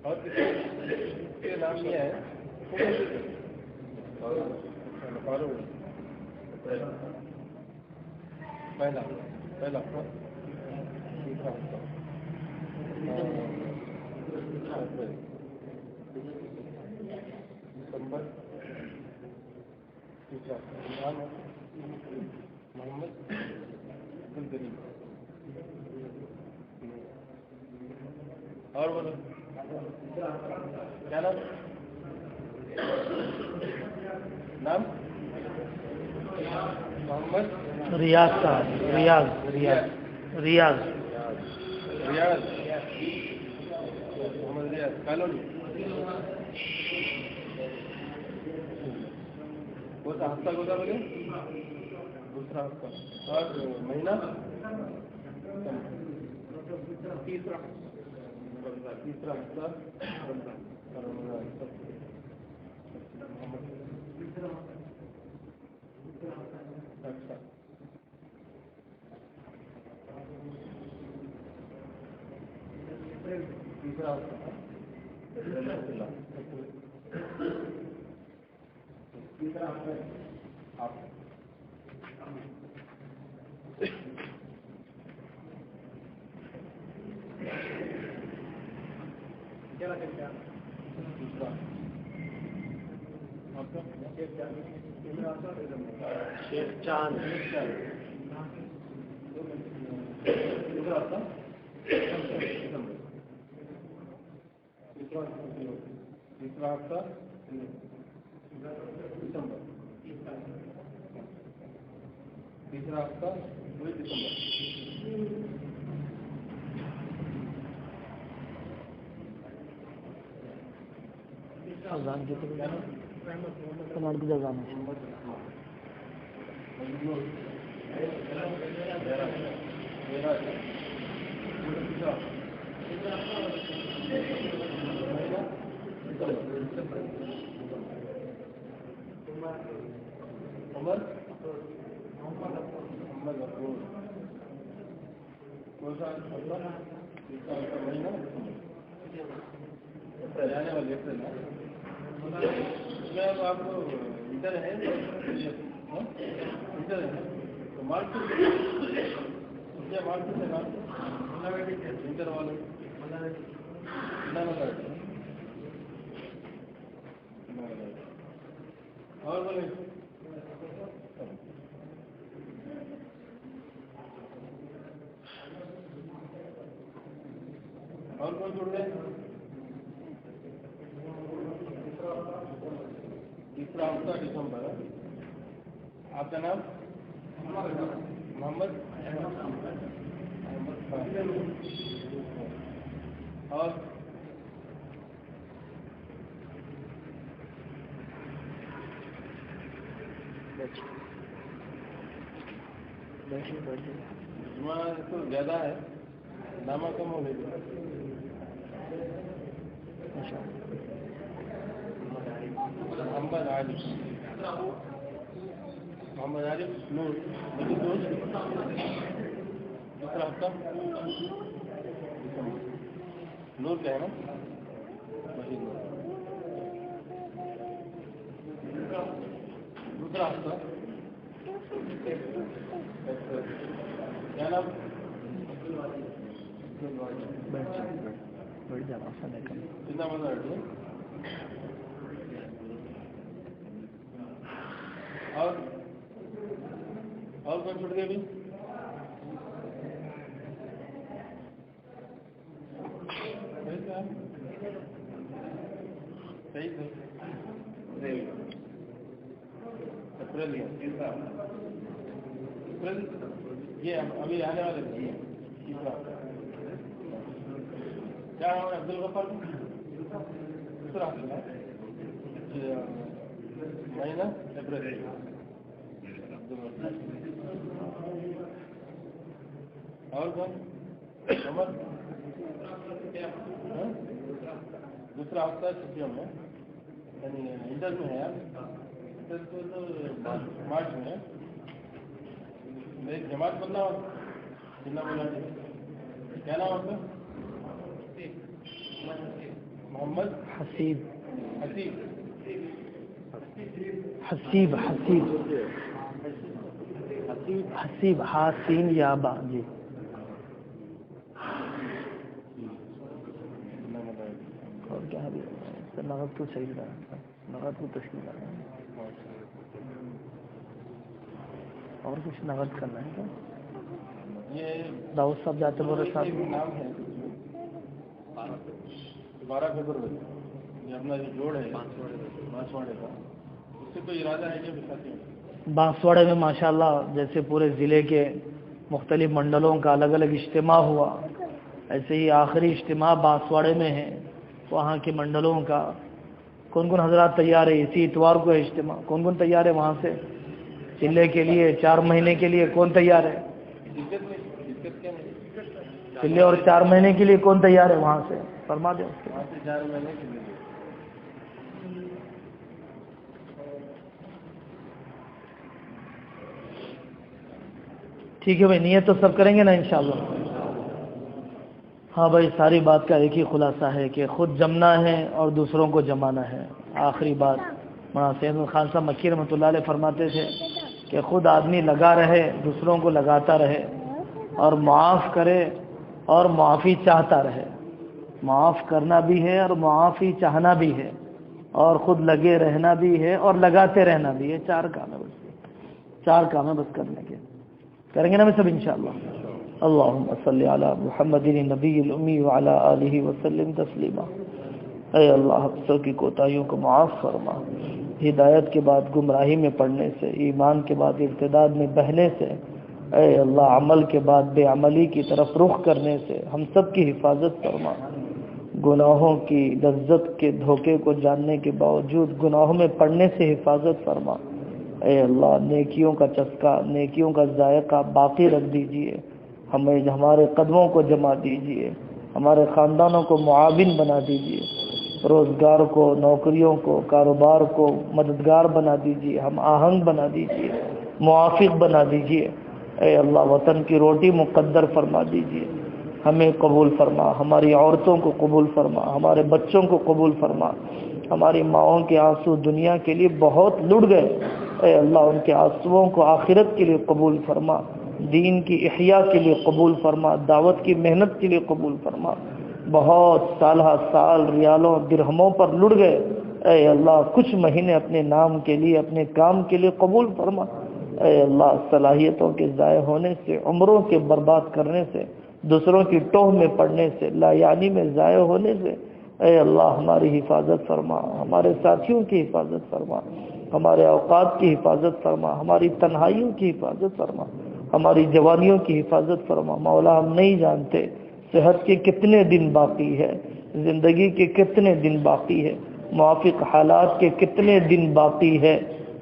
[SPEAKER 2] اور کسی کے نام یہ ہے پہلا ہفتہ دوسرا ہفتہ دسمبر تیسرا نام ہے محمد عبدالکریم. اور بولو کیا نام محمد
[SPEAKER 1] ریاض صاحب. ریاض
[SPEAKER 2] محمد ریاض کالونی. کون سا ہفتہ ہوگا بولے؟ دوسرا ہفتہ. اور مہینہ تیسرا ہفتہ اچھا. تیسرا ہفتہ آپ شیخ چاند. تیسرا ہفتہ دسمبر. تیسرا ہفتہ وہی دسمبر.
[SPEAKER 1] اذان کی طرف کناڑ کی اذان ہے.
[SPEAKER 2] جانے والے آپ کو ادھر ہے تو مارکیٹ ادھر والے اور بولے اور کون جڑ گئے؟ تیسرا ہفتہ دسمبر. آپ کا نام محمد اور جمعہ تو زیادہ ہے, نامہ کم ہو گئی. محمد عارف نور دوسرا ہفتہ نور کیا ہے نا دوسرا ہفتہ کیا نام کتنا مزہ ہے اور کون چھوٹ گئے ابھی؟ صحیح اپریل یہ ابھی آنے والے کیا نام ہے؟ عبدالغفار دوسرا مہینہ اپریل. اور کون عمر دوسرا ہفتہ چھٹیوں میں یعنی ادھر میں ہے آپ مارچ میں ایک جماعت بننا بولا کیا نام آپ کا؟ محمد
[SPEAKER 1] حسیب
[SPEAKER 2] حسیب
[SPEAKER 1] حسیب حسیب حسیب حاسین یا با جی. اور کیا ہے نغد کو صحیح رہا نغد کو تشکیل رہا اور کچھ نغد کرنا ہے کیا؟
[SPEAKER 2] یہ
[SPEAKER 1] داؤد صاحب جاتے بول رہے صاحب
[SPEAKER 2] نام ہے 12 فروری یہ اپنا جو جوڑ ہے بانسواڑے کا اس سے کوئی ارادہ ہے کہ بساتی میں
[SPEAKER 1] بانسواڑے میں ماشاءاللہ جیسے پورے ضلع کے مختلف منڈلوں کا الگ الگ اجتماع ہوا ایسے ہی آخری اجتماع بانسواڑے میں ہے. وہاں کے منڈلوں کا کون کون حضرات تیار ہے؟ اسی اتوار کو ہے اجتماع. کون کون تیار ہے وہاں سے ضلع کے لیے 4 مہینے کے لیے کون تیار ہے؟ ضلع اور 4 مہینے کے لیے کون تیار ہے وہاں سے فرما دیں.
[SPEAKER 2] وہاں سے 4 مہینے کے لیے
[SPEAKER 1] ٹھیک ہے بھائی نیت تو سب کریں گے نا انشاءاللہ. ہاں بھائی ساری بات کا ایک ہی خلاصہ ہے کہ خود جمنا ہے اور دوسروں کو جمانا ہے. آخری بات مولانا سید خان صاحب مکی رحمۃ اللہ علیہ فرماتے تھے کہ خود آدمی لگا رہے دوسروں کو لگاتا رہے اور معاف کرے اور معافی چاہتا رہے. معاف کرنا بھی ہے اور معافی چاہنا بھی ہے اور خود لگے رہنا بھی ہے اور لگاتے رہنا بھی ہے. 4 کام ہے بس 4 کام ہے بس کرنے کے. کریں گے نا سب انشاءاللہ. اللہم صلی علی محمد نبی الامی وعلی آلہ وسلم تسلیما. اے اللہ سب کی کوتاہیوں کو معاف فرما. ہدایت کے بعد گمراہی میں پڑنے سے ایمان کے بعد ارتداد میں بہنے سے اے اللہ عمل کے بعد بے عملی کی طرف رخ کرنے سے ہم سب کی حفاظت فرما. گناہوں کی لذت کے دھوکے کو جاننے کے باوجود گناہوں میں پڑنے سے حفاظت فرما. اے اللہ نیکیوں کا چسکا نیکیوں کا ذائقہ باقی رکھ دیجئے. ہمیں ہمارے قدموں کو جما دیجئے. ہمارے خاندانوں کو معاون بنا دیجئے. روزگار کو نوکریوں کو کاروبار کو مددگار بنا دیجئے. ہم آہنگ بنا دیجئے. موافق بنا دیجئے. اے اللہ وطن کی روٹی مقدر فرما دیجئے. ہمیں قبول فرما. ہماری عورتوں کو قبول فرما. ہمارے بچوں کو قبول فرما. ہماری ماؤں کے آنسو دنیا کے لیے بہت لٹ گئے. اے اللہ ان کے آنسوؤں کو آخرت کے لیے قبول فرما. دین کی احیاء کے لیے قبول فرما. دعوت کی محنت کے لیے قبول فرما. بہت سالہ سال ریالوں درہموں پر لٹ گئے. اے اللہ کچھ مہینے اپنے نام کے لیے اپنے کام کے لیے قبول فرما. اے اللہ صلاحیتوں کے ضائع ہونے سے عمروں کے برباد کرنے سے دوسروں کی ٹوہ میں پڑنے سے لا یعنی میں ضائع ہونے سے اے اللہ ہماری حفاظت فرما. ہمارے ساتھیوں کی حفاظت فرما. ہمارے اوقات کی حفاظت فرما. ہماری تنہائیوں کی حفاظت فرما. ہماری جوانیوں کی حفاظت فرما. مولا ہم نہیں جانتے صحت کے کتنے دن باقی ہے زندگی کے کتنے دن باقی ہے موافق حالات کے کتنے دن باقی ہے.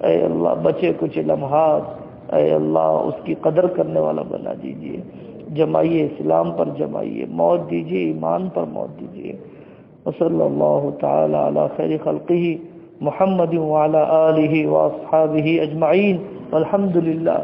[SPEAKER 1] اے اللہ بچے کچھ لمحات اے اللہ اس کی قدر کرنے والا بنا دیجئے. جمائیے اسلام پر جمائیے. موت دیجئے ایمان پر موت دیجئے. وصلی اللہ تعالی علی خیر خلقہ محمد وعلی آلہ واصحابہ اجمعین والحمد للہ